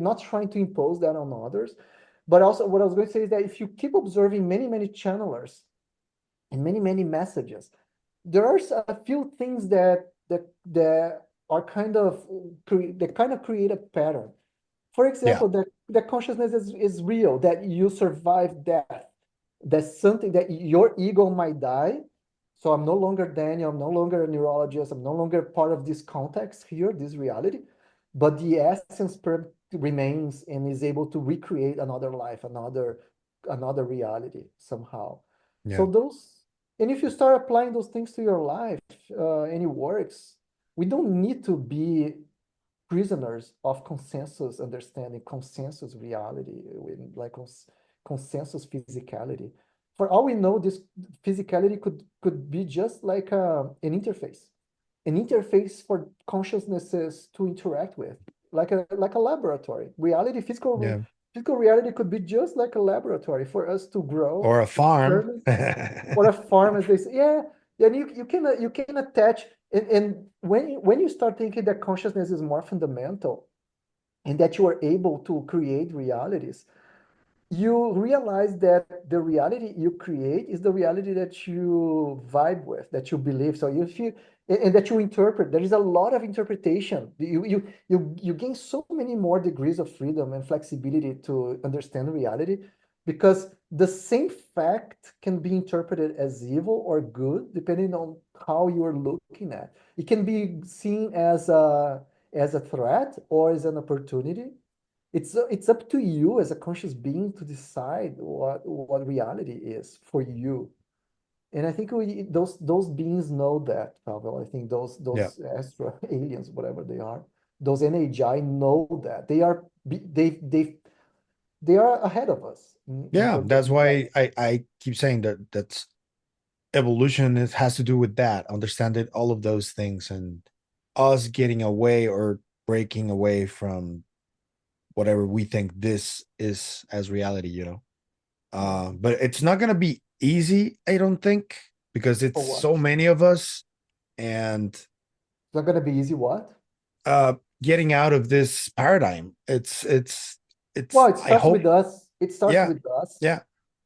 not trying to impose that on others. But also, what I was going to say is that if you keep observing many, many channelers and many, many messages, there are a few things that are kind of create a pattern. For Yeah. example, that consciousness is real, that you survive death, that's something that your ego might die. So I'm no longer Daniel, I'm no longer a neurologist, I'm no longer part of this context here, this reality, but the essence remains and is able to recreate another life, another reality somehow. So Yeah. and if you start applying those things to your life, and it works, we don't need to be prisoners of consensus understanding, consensus reality, like consensus physicality. For all we know, this physicality could be just like an interface for consciousnesses to interact with, like a laboratory. Yeah. Physical reality could be just like a laboratory for us to grow, Or a farm. experiment, or a farm, as they say. Yeah, then you can attach, and when you start thinking that consciousness is more fundamental and that you are able to create realities, you realize that the reality you create is the reality that you vibe with, that you believe. So you feel, and that you interpret. There is a lot of interpretation. You gain so many more degrees of freedom and flexibility to understand reality, because the same fact can be interpreted as evil or good depending on how you are looking at. It can be seen as a threat or as an opportunity. It's up to you as a conscious being to decide what reality is for you. And I think those beings know that, Pavel. I think those Yeah. those extra aliens, whatever they are, those NHI know that they are ahead of us in Yeah. terms of That's why reality. I keep saying that's evolution. It has to do with that, understanding all of those things and us getting away or breaking away from whatever we think this is as reality. Yeah. But it's not gonna be easy, I don't think, because it's For what? so many of us, and It's not gonna be easy. What? getting out of this paradigm. It's Well, it I starts hope. with us. It starts Yeah. with us. Yeah.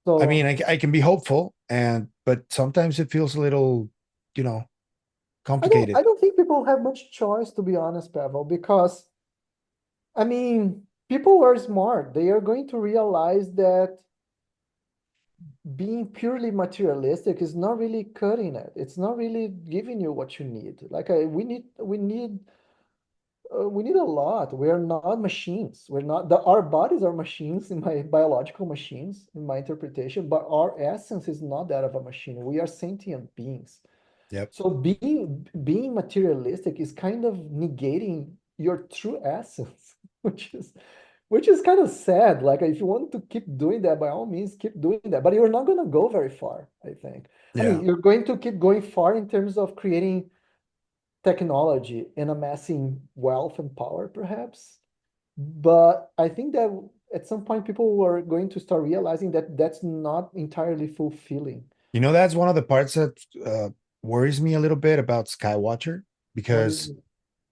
I mean, So I can be hopeful, but sometimes it feels a little, you know, I don't complicated. I don't think people have much choice, to be honest, Pavel, because I mean, people are smart. They are going to realize that being purely materialistic is not really cutting it. It's not really giving you what you need. Like we need We need a lot. We are not machines. We're not our bodies are machines in my biological machines, in my interpretation, but our essence is not that of a machine. We are sentient beings. Yep. So being materialistic is kind of negating your true essence, which is kind of sad. Like if you want to keep doing that, by all means, keep doing that. But you're not going to go very far, I think. I Yeah. mean, you're going to keep going far in terms of creating technology and amassing wealth and power, perhaps. But I think that at some point people are going to start realizing that that's not entirely fulfilling. You know, that's one of the parts that worries me a little bit about Skywatcher, What is because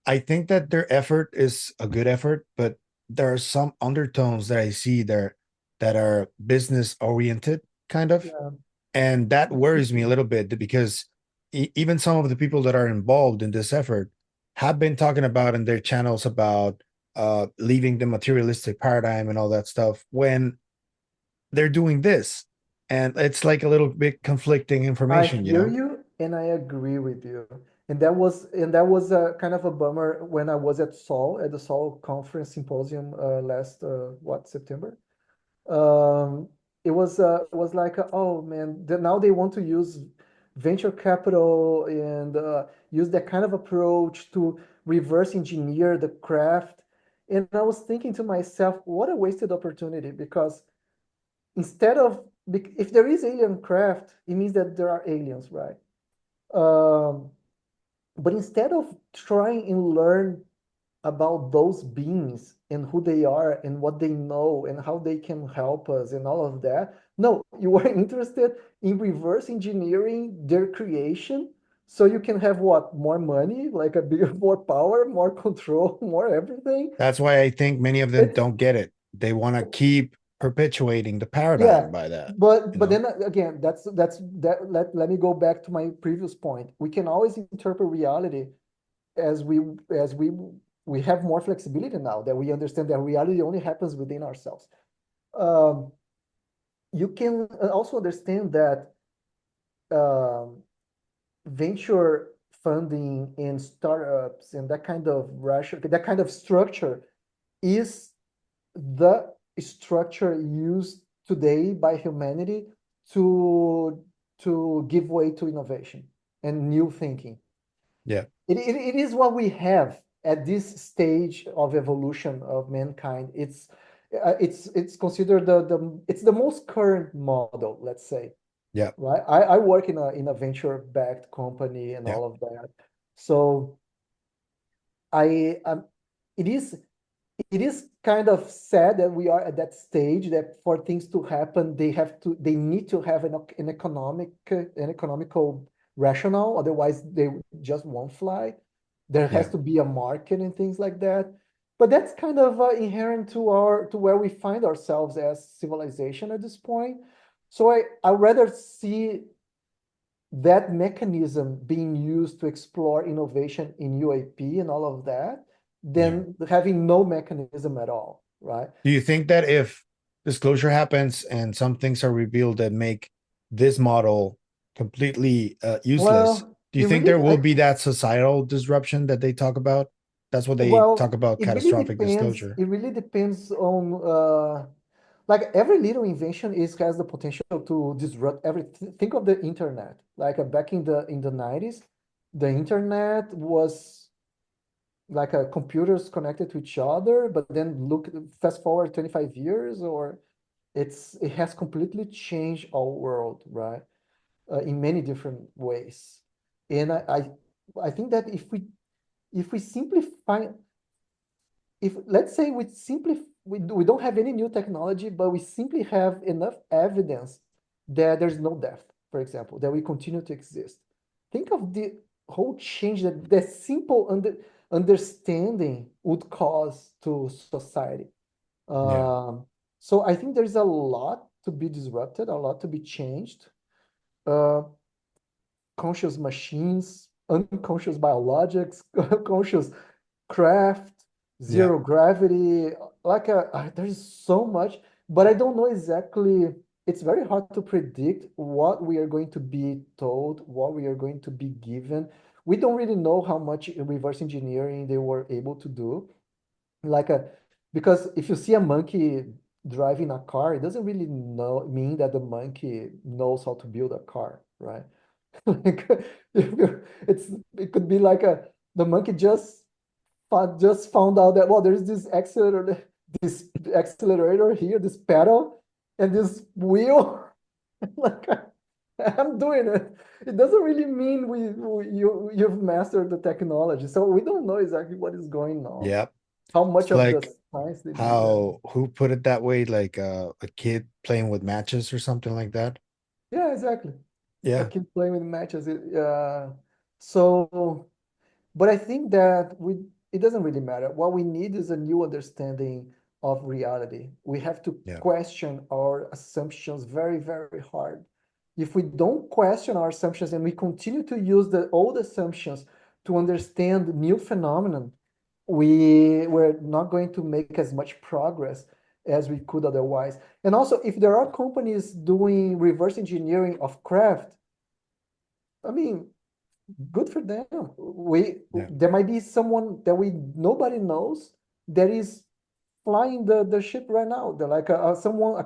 I think that their effort is a good effort, but there are some undertones that I see there that are business oriented, kind of. yeah, And that worries me a little bit because even some of the people that are involved in this effort have been talking about in their channels about leaving the materialistic paradigm and all that stuff when they're doing this. And it's like a little bit conflicting I information, you hear know? you and I agree with you. And that was a kind of a bummer when I was at Sol at the Sol conference symposium last what September. Um, it was like oh man, now they want to use venture capital and use that kind of approach to reverse engineer the craft. And I was thinking to myself, what a wasted opportunity because instead of if there is alien craft, it means that there are aliens, right? Um, but instead of trying and learn about those beings and who they are and what they know and how they can help us and all of that, no, you are interested in reverse engineering their creation so you can have what? More money, like a bigger, more power, more control, more everything. That's why I think many of them It's don't get it. They want to keep perpetuating the paradigm Yeah, by that, but you but know? then again, let me go back to my previous point. We can always interpret reality as we have more flexibility now that we understand that reality only happens within ourselves. Um, you can also understand that um, venture funding in startups and that kind of structure is the structure used today by humanity to give way to innovation and new thinking. Yeah. It is what we have at this stage of evolution of mankind. It's considered it's the most current model, let's say, Yeah. right? I work in a venture backed company and Yeah. all of that. So I it is it is kind of sad that we are at that stage that for things to happen, they need to have an economical rationale, otherwise they just won't fly. There has Yeah. to be a market and things like that. But that's kind of inherent to where we find ourselves as civilization at this point. So I rather see that mechanism being used to explore innovation in UAP and all of that, Yeah. than having no mechanism at all, right? Do you think that if disclosure happens and some things are revealed that make this model completely useless, Well, do you it think really, there will be that societal disruption that they talk about? That's what they talk well, about, it really catastrophic depends. disclosure. It really depends on, like every little invention has the potential to disrupt everything. Think of the internet. Like back in the 90s, the internet was like computers connected to each other, but then look fast forward 25 years, or it has completely changed our world, right? In many different ways. And I think that if we simplify, if let's say we don't have any new technology, but we simply have enough evidence that there's no death, for example, that we continue to exist. Think of the whole change that simple understanding would cause to society. Yeah. Um, so I think there's a lot to be disrupted, a lot to be changed. Uh, Conscious machines, unconscious biologics, conscious craft, Yeah. zero gravity. There's so much, but I don't know exactly. It's very hard to predict what we are going to be told, what we are going to be given. we don't really know how much reverse engineering they were able to do. Like a Because if you see a monkey driving a car, it doesn't really mean that the monkey knows how to build a car, right? Like it's it could be like the monkey just found out that, well, there's this accelerator here, this pedal, and this wheel. Like I'm doing it. It doesn't really mean you've mastered the technology. So we don't know exactly what is going on. Yep. How much It's of the like science they did. Yeah. how who put it that way, like a kid playing with matches or something like that. Yeah, exactly. I Yeah. keep playing with matches. So But I think that it doesn't really matter. What we need is a new understanding of reality. We have to Yeah. question our assumptions very, very hard. If we don't question our assumptions and we continue to use the old assumptions to understand new phenomenon, we're not going to make as much progress as we could otherwise. And also, if there are companies doing reverse engineering of craft, I mean, good for them. Yeah. There might be someone that we nobody knows that is flying the ship right now. They're like a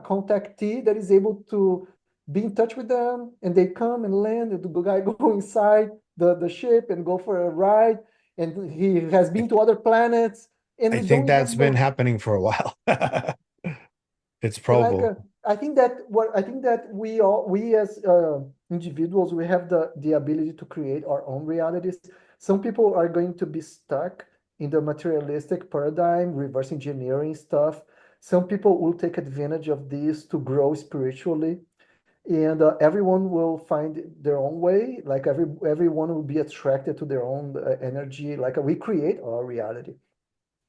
contactee that is able to be in touch with them, and they come and land, and the guy go inside the ship and go for a ride, and he has I, been to other planets, and I we think don't that's even been know. happening for a while. It's Like probable. I think that we as individuals, we have the ability to create our own realities. Some people are going to be stuck in the materialistic paradigm, reverse engineering stuff. Some people will take advantage of this to grow spiritually, and everyone will find their own way. Like everyone will be attracted to their own energy. Like we create our reality.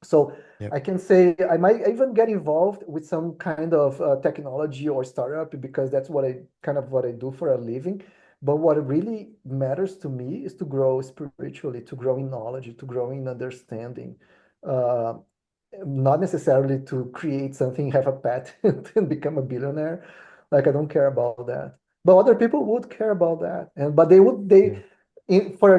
So Yep. I can say I might even get involved with some kind of technology or startup, because that's what I do for a living. But what really matters to me is to grow spiritually, to grow in knowledge, to grow in understanding. Uh, Not necessarily to create something, have a patent, and become a billionaire. Like I don't care about that. But other people would care about that, and but Yeah. for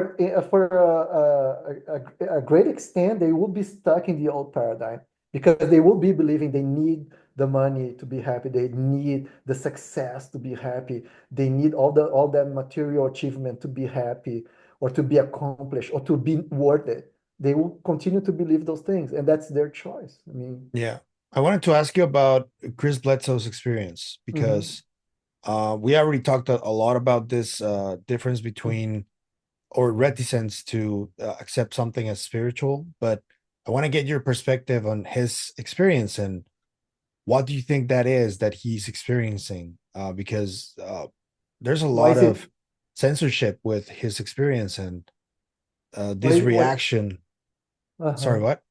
a great extent, they will be stuck in the old paradigm, because they will be believing they need the money to be happy, they need the success to be happy, they need all that material achievement to be happy, or to be accomplished, or to be worth it. They will continue to believe those things, and that's their choice. I mean, Yeah. I wanted to ask you about Chris Bledsoe's experience mhm. because we already talked a lot about this difference between or reticence to accept something as spiritual, but I want to get your perspective on his experience and what do you think that is that he's experiencing? Because there's a Why lot is it? of censorship with his experience and this Why? reaction. Uh-huh. Sorry, what?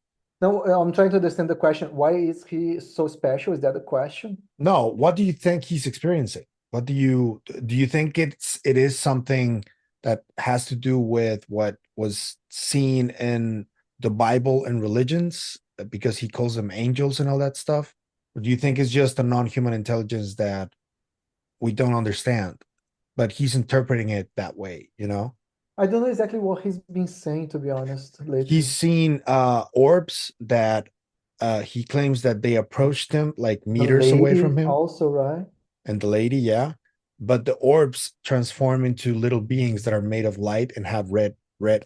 No, I'm trying to understand the question. Why is he so special? Is that the question? No, what do you think he's experiencing? What do you think it is something that has to do with what was seen in the Bible and religions because he calls them angels and all that stuff? Or do you think it's just a non-human intelligence that we don't understand, but he's interpreting it that way, you know? I don't know exactly what he's been saying, to be honest, He's lately. seen orbs that he claims that they approached him like The meters away from lady him, also, right? and the lady, yeah, but the orbs transform into little beings that are made of light and have red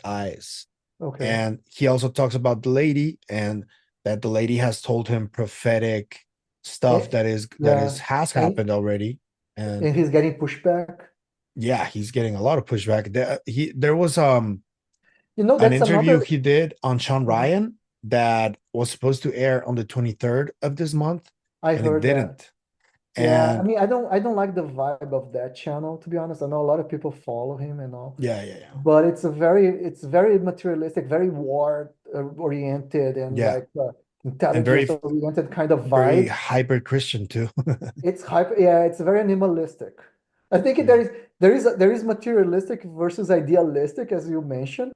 eyes. Okay. And he also talks about the lady and that the lady has told him prophetic stuff And, that is yeah. has And, happened already. And and he's getting pushback. yeah, he's getting a lot of pushback. There was an That's interview another. he did on Sean Ryan that was supposed to air on the 23rd of this month, I and it heard that. didn't. Yeah, I And mean, I don't like the vibe of that channel, to be honest. I know a lot of people follow him and all, yeah, yeah, yeah. but it's very materialistic, very war oriented, and Yeah. like And intelligence very oriented kind of very vibe. hyper Christian too. It's hyper, yeah, it's very animalistic. I think Yeah. there is materialistic versus idealistic, as you mentioned,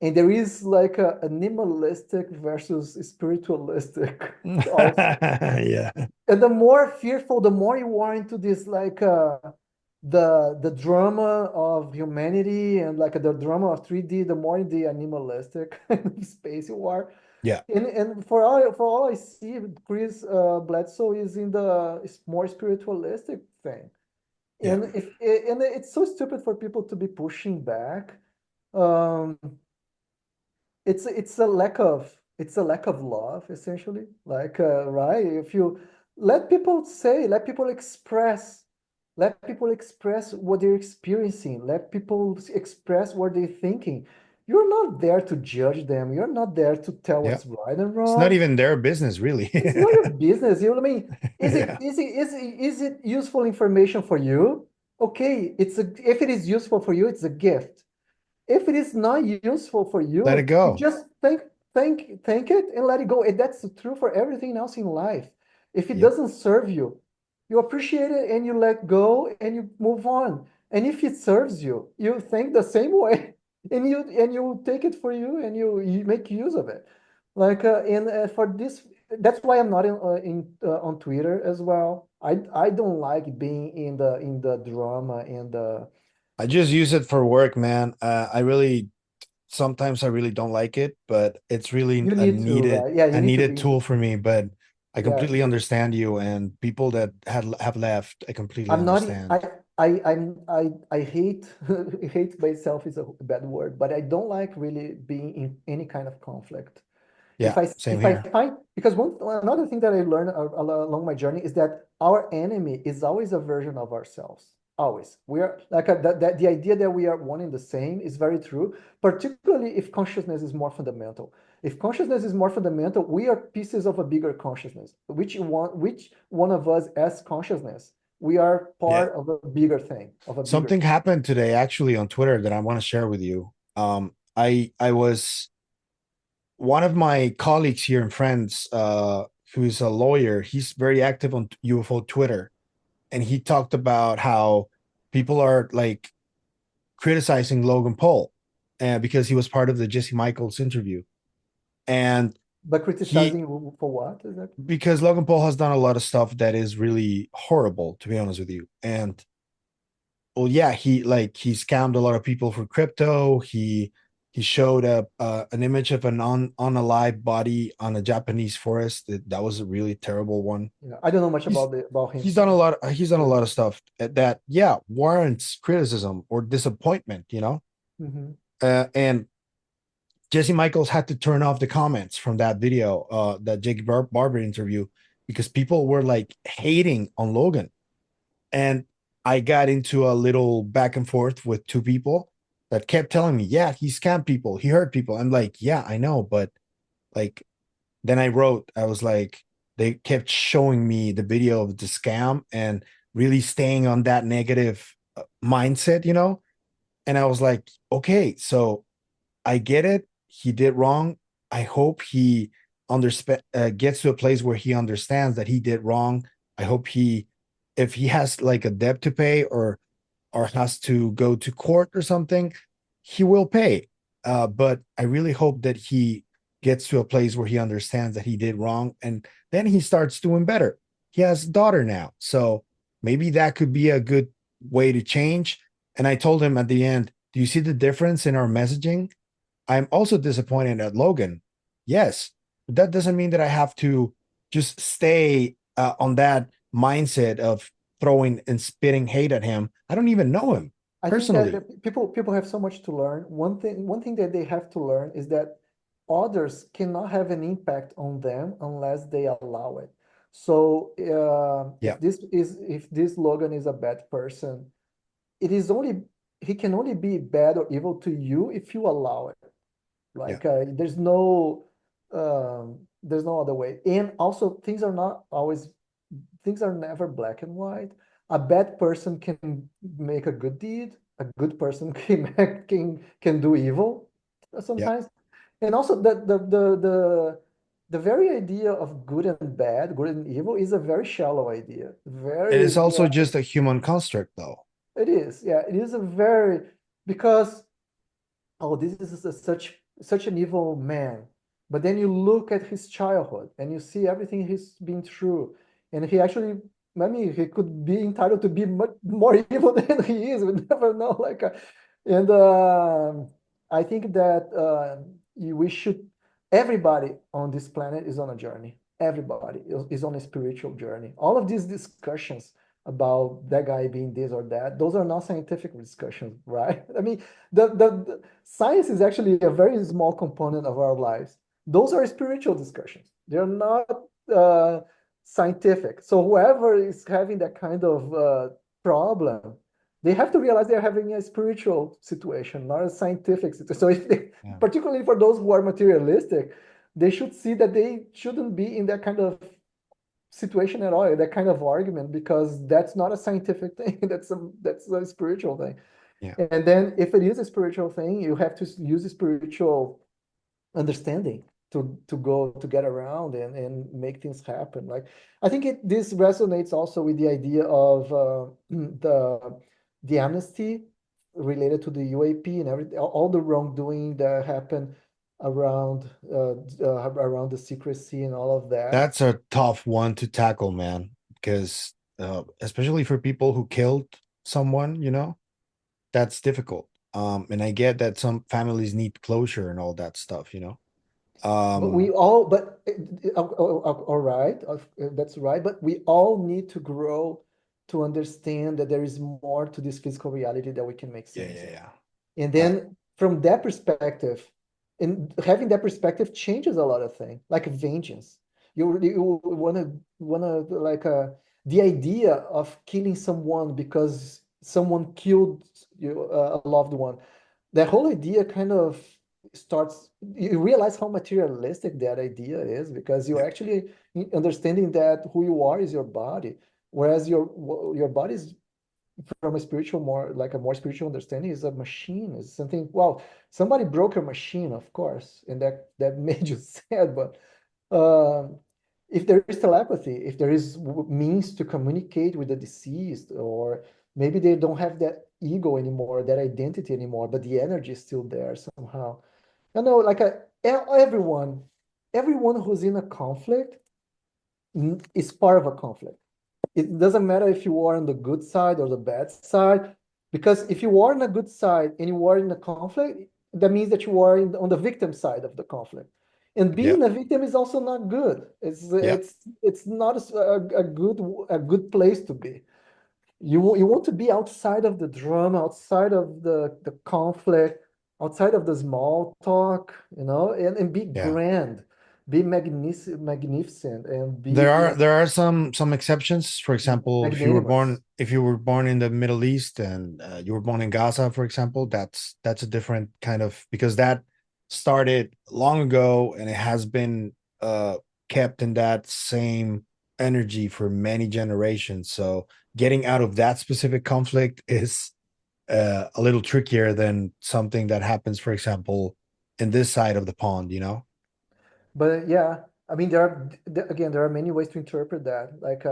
and there is like a animalistic versus spiritualistic also. Yeah. And the more fearful, the more you are into this like the drama of humanity and like the drama of 3D, the more the animalistic space you are. Yeah. And for all I see, Chris Bledsoe is in the more spiritualistic thing. Yeah. And it's so stupid for people to be pushing back. Um, it's a lack of love, essentially, like right, if you let people express what they're experiencing, let people express what they're thinking. You're not there to judge them, you're not there to tell Yeah. what's right and It's not wrong. even their business, really. It's not your business. You know what I mean? Is it Yeah. is it is it, is it useful information for you? Okay, if it is useful for you, it's a gift. If it is not useful for Let it you go. just think it and let it go. And that's true for everything else in life. If it Yep. doesn't serve you, you appreciate it and you let go and you move on. And if it serves you, you think the same way and you take it for you and you make use of it. Like and for this, that's why I'm not on Twitter as well. I don't like being in the drama and the. I just use it for work, man. Sometimes I really don't like it, but it's really You need to, right? Yeah, you a need to needed be. tool for me. But I Yeah, completely understand you, and people that have left, I completely I'm not. understand. I hate hate by itself is a bad word, but I don't like really being in any kind of conflict. If Yeah, I same if I here. find because another thing that I learned along my journey is that our enemy is always a version of ourselves. Always, we are like that. The idea that we are one and the same is very true, particularly if consciousness is more fundamental. If consciousness is more fundamental, we are pieces of a bigger consciousness. Which one of us as consciousness? We are Yeah. part of a bigger thing, of a bigger. Something happened today actually on Twitter that I want to share with you. I was one of my colleagues here and friends, who's a lawyer. He's very active on UFO Twitter, and he talked about how people are like criticizing Logan Paul, because he was part of the Jesse Michaels interview, and But he criticizing for what is that? because Logan Paul has done a lot of stuff that is really horrible, to be honest with you. And well, yeah, he scammed a lot of people for crypto. He showed up an image of an unalive body on a Japanese forest. That was a really terrible one. Yeah, I don't know much He's about him, he's done a so. lot. He's done a lot of stuff that yeah warrants criticism or disappointment. Mhm. And Jesse Michaels had to turn off the comments from that video, that Barber interview, because people were like hating on Logan. And I got into a little back and forth with two people that kept telling me, yeah, he scammed people, he hurt people. I'm like, yeah, I know, but like, then I was like, they kept showing me the video of the scam and really staying on that negative mindset. And I was like, okay, so I get it. He did wrong. I hope he gets to a place where he understands that he did wrong. I hope if he has like a debt to pay or has to go to court or something, he will pay. But I really hope that he gets to a place where he understands that he did wrong, and then he starts doing better. He has a daughter now, so maybe that could be a good way to change. And I told him at the end, do you see the difference in our messaging? I'm also disappointed at Logan. Yes, but that doesn't mean that I have to just stay on that mindset of throwing and spitting hate at him. I don't even know him I think that personally. people have so much to learn. One thing that they have to learn is that others cannot have an impact on them unless they allow it. So Yeah, if this Logan is a bad person, it is only he can only be bad or evil to you if you allow it. yeah. Like there's no other way. And also things are never black and white. A bad person can make a good deed. A good person can do evil Yeah. sometimes. And also the very idea of good and bad, good and evil is a very shallow idea. It Very is also just a human construct, though. it is. Yeah, it is a very because oh, this is such an evil man. But then you look at his childhood and you see everything he's been through, and he actually I mean, he could be entitled to be much more evil than he is. We never know. And I think that we should. Everybody on this planet is on a journey. Everybody is on a spiritual journey. All of these discussions about that guy being this or that, those are not scientific discussions, right? I mean, the science is actually a very small component of our lives. Those are spiritual discussions. They're not uh, scientific. So whoever is having that kind of problem, they have to realize they're having a spiritual situation, not a scientific situation. So if they, Yeah. particularly for those who are materialistic, they should see that they shouldn't be in that kind of situation at all, that kind of argument, because that's not a scientific thing. That's a spiritual thing. Yeah. And then if it is a spiritual thing, you have to use a spiritual understanding to go to get around and make things happen. Like I think this resonates also with the idea of the amnesty related to the UAP and everything, all the wrongdoing that happened around the secrecy and all of that. That's a tough one to tackle, man, because especially for people who killed someone, that's difficult. And I get that some families need closure and all that stuff, But we Um, all, but all right, that's right. But we all need to grow to understand that there is more to this physical reality that we can make yeah, sense yeah, of. yeah. And Uh, then from that perspective, and having that perspective changes a lot of things, like vengeance. You wanna like the idea of killing someone because someone killed a loved one. That whole idea kind of starts. You realize how materialistic that idea is because you're yeah, actually understanding that who you are is your body, whereas your body is from a spiritual more like a more spiritual understanding is a machine is something. Well, somebody broke your machine, of course, and that made you sad, but uh, if there is telepathy, if there is means to communicate with the deceased, or maybe they don't have that ego anymore, that identity anymore, but the energy is still there somehow. I know, like everyone who's in a conflict is part of a conflict. It doesn't matter if you are on the good side or the bad side, because if you are on a good side and you are in a conflict, that means that you are on the victim side of the conflict. And yeah, being a victim is also not good. It's yeah, it's it's not a good place to be. You want to be outside of the drama, outside of the conflict, outside of the small talk, and be yeah. grand, be magnificent, and There be are there are some exceptions. For example, if you were born magnanimous. if you were born in the Middle East and you were born in Gaza, for example, that's a different kind of, because that started long ago and it has been kept in that same energy for many generations. So getting out of that specific conflict is a little trickier than something that happens, for example, in this side of the pond. But yeah, I mean, again, there are many ways to interpret that. Like,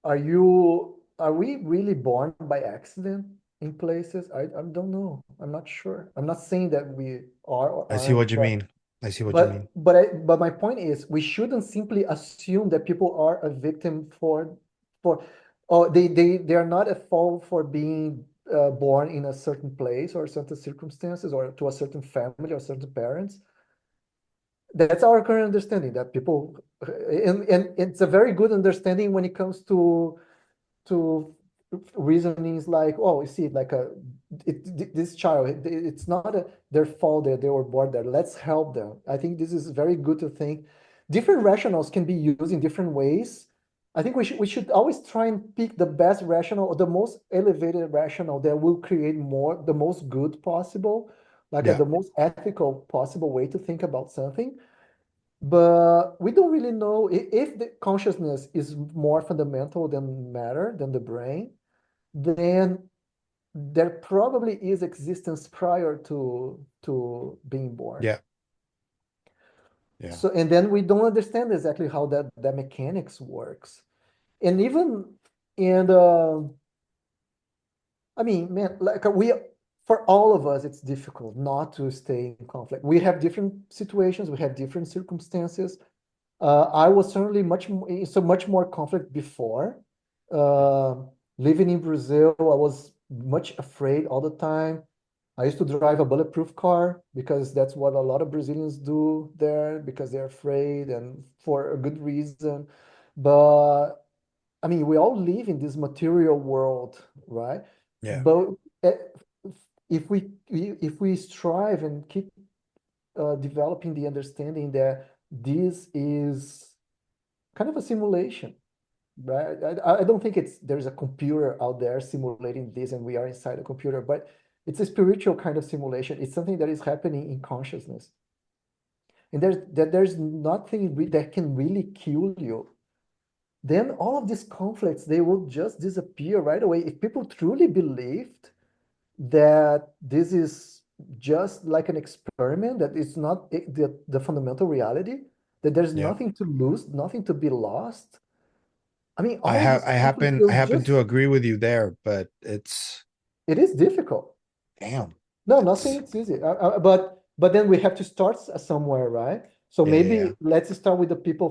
are we really born by accident in places? I don't know. I'm not sure. I'm not saying that we are or I see aren't, what you mean. I see what you but mean. but my point is, we shouldn't simply assume that people are a victim for or they are not at fault for being born in a certain place or certain circumstances or to a certain family or certain parents. That's our current understanding that people, and it's a very good understanding when it comes to reasonings like, oh, you see, like this child, it's not their fault that they were born there. Let's help them. I think this is very good to think. Different rationales can be used in different ways. I think we should always try and pick the best rationale or the most elevated rationale that will create the most good possible, like Yeah, the most ethical possible way to think about something. But we don't really know if the consciousness is more fundamental than matter, than the brain, then there probably is existence prior to being born. yeah, yeah, So, and then we don't understand exactly how that mechanics works. And even, and I mean, man, like for all of us, it's difficult not to stay in conflict. We have different situations, we have different circumstances. I was certainly much more conflict before. Uh, Living in Brazil, I was much afraid all the time. I used to drive a bulletproof car because that's what a lot of Brazilians do there because they're afraid and for a good reason. But I mean, we all live in this material world, right? Yeah. But eh, if we strive and keep developing the understanding that this is kind of a simulation, right? I don't think there's a computer out there simulating this and we are inside a computer, but it's a spiritual kind of simulation. It's something that is happening in consciousness. And there's nothing that can really kill you. Then all of these conflicts, they will just disappear right away. If people truly believed that this is just like an experiment, that it's not the fundamental reality, that there's Yeah. nothing to lose, nothing to be lost. I mean, I all of have this conflict I will happen to just, agree with you there, but it's it is difficult. damn. No, nothing It's is easy. But then we have to start somewhere, right? So yeah, yeah, maybe let's start with the people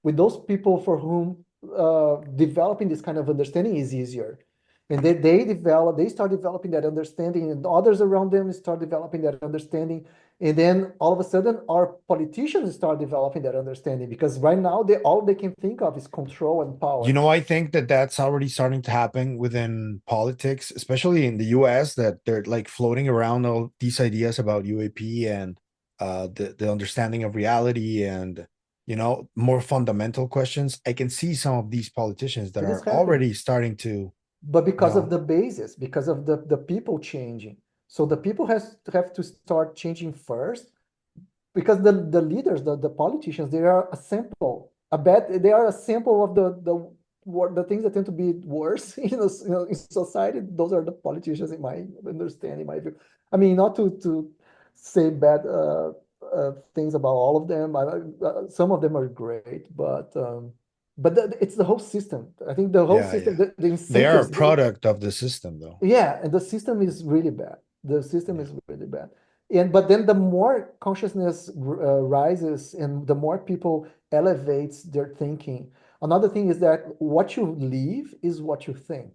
with those people for whom developing this kind of understanding is easier, and they start developing that understanding, and others around them start developing that understanding, and then all of a sudden our politicians start developing that understanding because right now they all they can think of is control and You power. know, I think that that's already starting to happen within politics, especially in the US, that they're like floating around all these ideas about UAP and the understanding of reality and more fundamental questions. I can see some of these politicians that It is are happening. already starting to, But you because of know, the basis, because of the people changing. So the people have to start changing first because the leaders, the politicians, they are a sample. They are a sample of the things that tend to be worse in society. Those are the politicians, in my understanding, my view. I mean, not to say bad things about all of them. Some of them are great, but it's the whole system. I think the whole yeah, system, yeah. the They are a incentives, product of the system though. yeah, and the system is really bad. The system Yeah. is really bad. And but then the more consciousness rises and the more people elevates their thinking. Another thing is that what you live is what you think.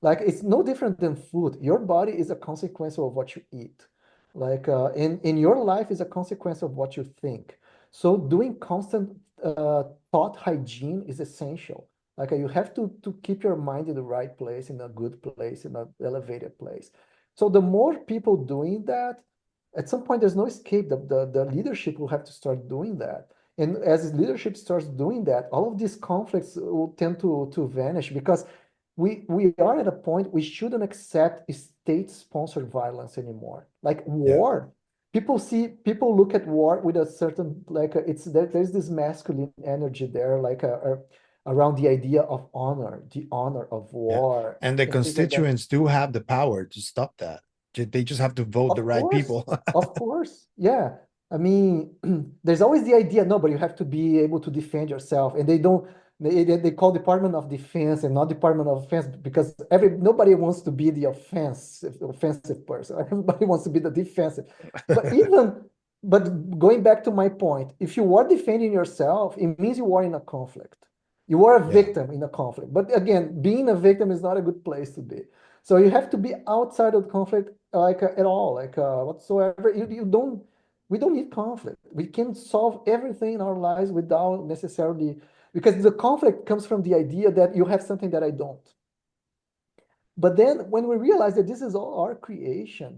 Like it's no different than food. Your body is a consequence of what you eat. Like in your life is a consequence of what you think. So doing constant thought hygiene is essential. Like you have to keep your mind in the right place, in a good place, in an elevated place. So the more people doing that, at some point there's no escape. The leadership will have to start doing that. And as leadership starts doing that, all of these conflicts will tend to vanish because we are at a point we shouldn't accept state-sponsored violence anymore. Like Yeah. war, people look at war with a certain like it's there's this masculine energy there, like around the idea of honor, the honor of Yeah. war And the and things like that. constituents do have the power to stop that. They just have to vote the Of right course, people. of course, yeah. I mean, there's always the idea, no, but you have to be able to defend yourself, and they don't. They call Department of Defense and not Department of Defense because nobody wants to be the offensive person. Everybody wants to be the defensive. But even but going back to my point, if you are defending yourself, it means you are in a conflict. You are a Yeah. victim in a conflict. But again, being a victim is not a good place to be. So you have to be outside of the conflict, like at all, like whatsoever. You don't. We don't need conflict. We can solve everything in our lives without necessarily because the conflict comes from the idea that you have something that I don't. But then when we realize that this is all our creation,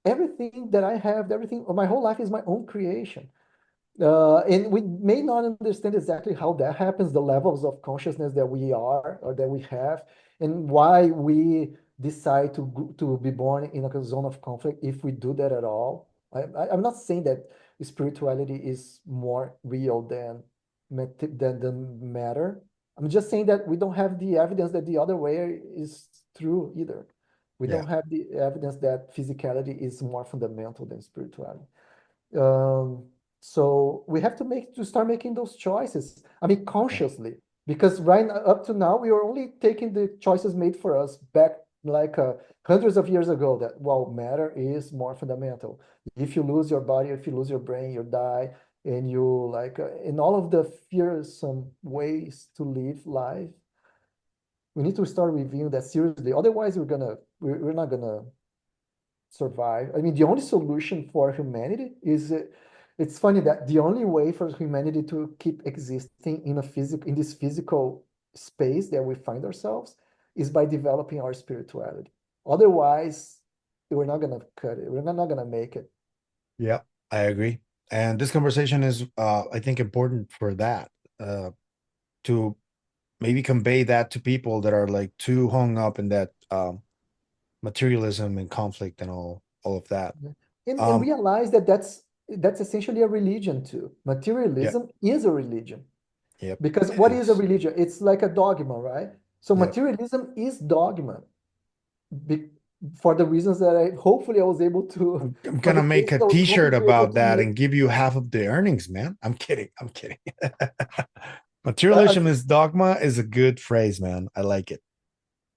everything that I have, everything, my whole life is my own creation. And we may not understand exactly how that happens, the levels of consciousness that we are or that we have, and why we decide to be born in a zone of conflict if we do that at all. I'm not saying that spirituality is more real than matter. I'm just saying that we don't have the evidence that the other way is true either. We Yeah. don't have the evidence that physicality is more fundamental than spirituality. Um, so we have to start making those choices. I mean, Yeah. consciously, because up to now we are only taking the choices made for us back like hundreds of years ago. That well, matter is more fundamental. If you lose your body, if you lose your brain, you die. and you like in all of the fearsome ways to live life, we need to start reviewing that seriously. Otherwise, we're not gonna survive. I mean, the only solution for humanity is it's funny that the only way for humanity to keep existing in a physical in this physical space that we find ourselves is by developing our spirituality. Otherwise, we're not gonna cut it. We're not gonna make it. Yeah, I agree. And this conversation is, I think, important for that, to maybe convey that to people that are like too hung up in that materialism and conflict and all of that. Yeah. And Um, realize that that's essentially a religion too. yeah, Materialism is a religion. yep, Because it what is a is. religion? It's like a dogma, right? So Yep. materialism is dogma be, for the reasons that I hopefully I was able to, I'm for the gonna make cases a I was t-shirt hopefully able about to that make. and give you half of the earnings, man. I'm kidding. I'm kidding. Uh, Materialism is dogma is a good phrase, man. I like it.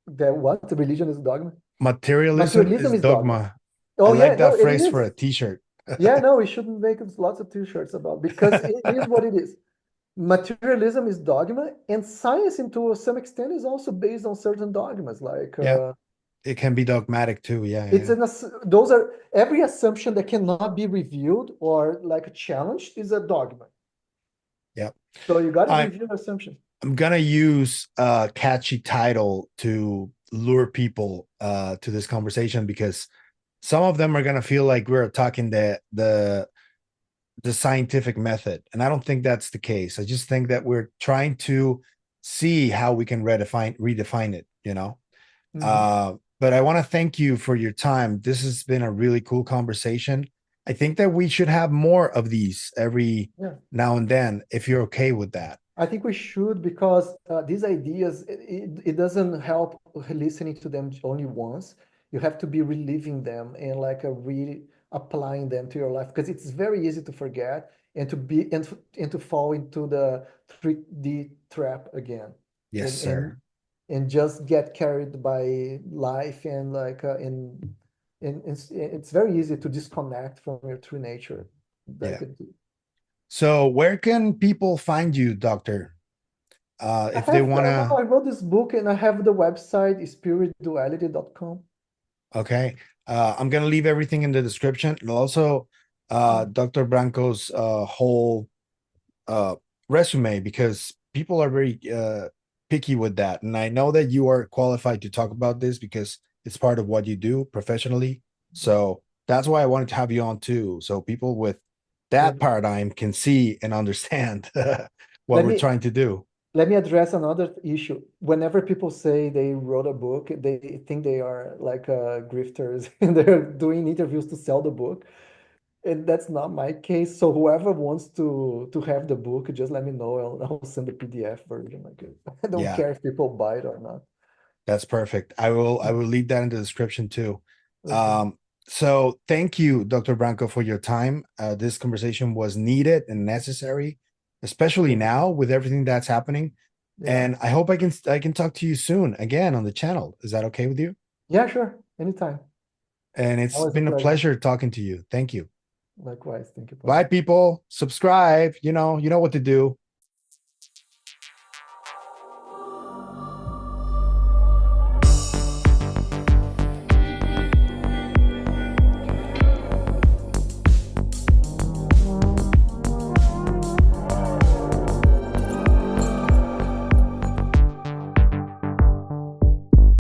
that what? The religion is dogma? Materialism Materialism is is dogma. dogma. I Oh yeah, like no, that it phrase for is. a t-shirt. Yeah, no, we shouldn't make lots of t-shirts about because it is what it is. Materialism is dogma, and science, into some extent, is also based on certain dogmas. Like Yeah, it can be dogmatic too. Yeah, it's yeah, an those are every assumption that cannot be reviewed or like challenged is a dogma. yeah. So you got to I review assumptions. I'm gonna use a catchy title to lure people to this conversation, because some of them are gonna feel like we're talking the scientific method, and I don't think that's the case. I just think that we're trying to see how we can redefine it, you know. Mhm. But I want to thank you for your time. This has been a really cool conversation. I think that we should have more of these every Yeah. now and then, if you're okay with that. I think we should because these ideas, it doesn't help listening to them only once. You have to be reliving them and like really applying them to your life because it's very easy to forget and and to fall into the 3D trap again Yes, and sir. and just get carried by life and like and it's very easy to disconnect from your true nature. Yeah. Like So where can people find you, Doctor? I If they have wanna, I wrote this book and I have the website spiriduality.com. okay. I'm gonna leave everything in the description, and also Dr. Branco's whole uh resume, because people are very picky with that. And I know that you are qualified to talk about this because it's part of what you do professionally. So that's why I wanted to have you on too. So people with that Let me paradigm can see and understand what let we're me trying to do. let me address another issue. Whenever people say they wrote a book, they think they are like grifters and they're doing interviews to sell the book. And that's not my case. So whoever wants to have the book, just let me know. I'll send the PDF version. Like I don't Yeah, care if people buy it or not. that's perfect. I will leave that in the description too. Okay. Um, so thank you, Dr. Branco, for your time. This conversation was needed and necessary, especially Thank you. now with everything that's happening. Yeah. And I hope I can talk to you soon again on the channel. Is that okay with you? Yeah, sure. Anytime. And it's Always a been a pleasure. pleasure talking to you. Thank you. Likewise. Thank you, Bye, Paul. people. Subscribe. You know what to do.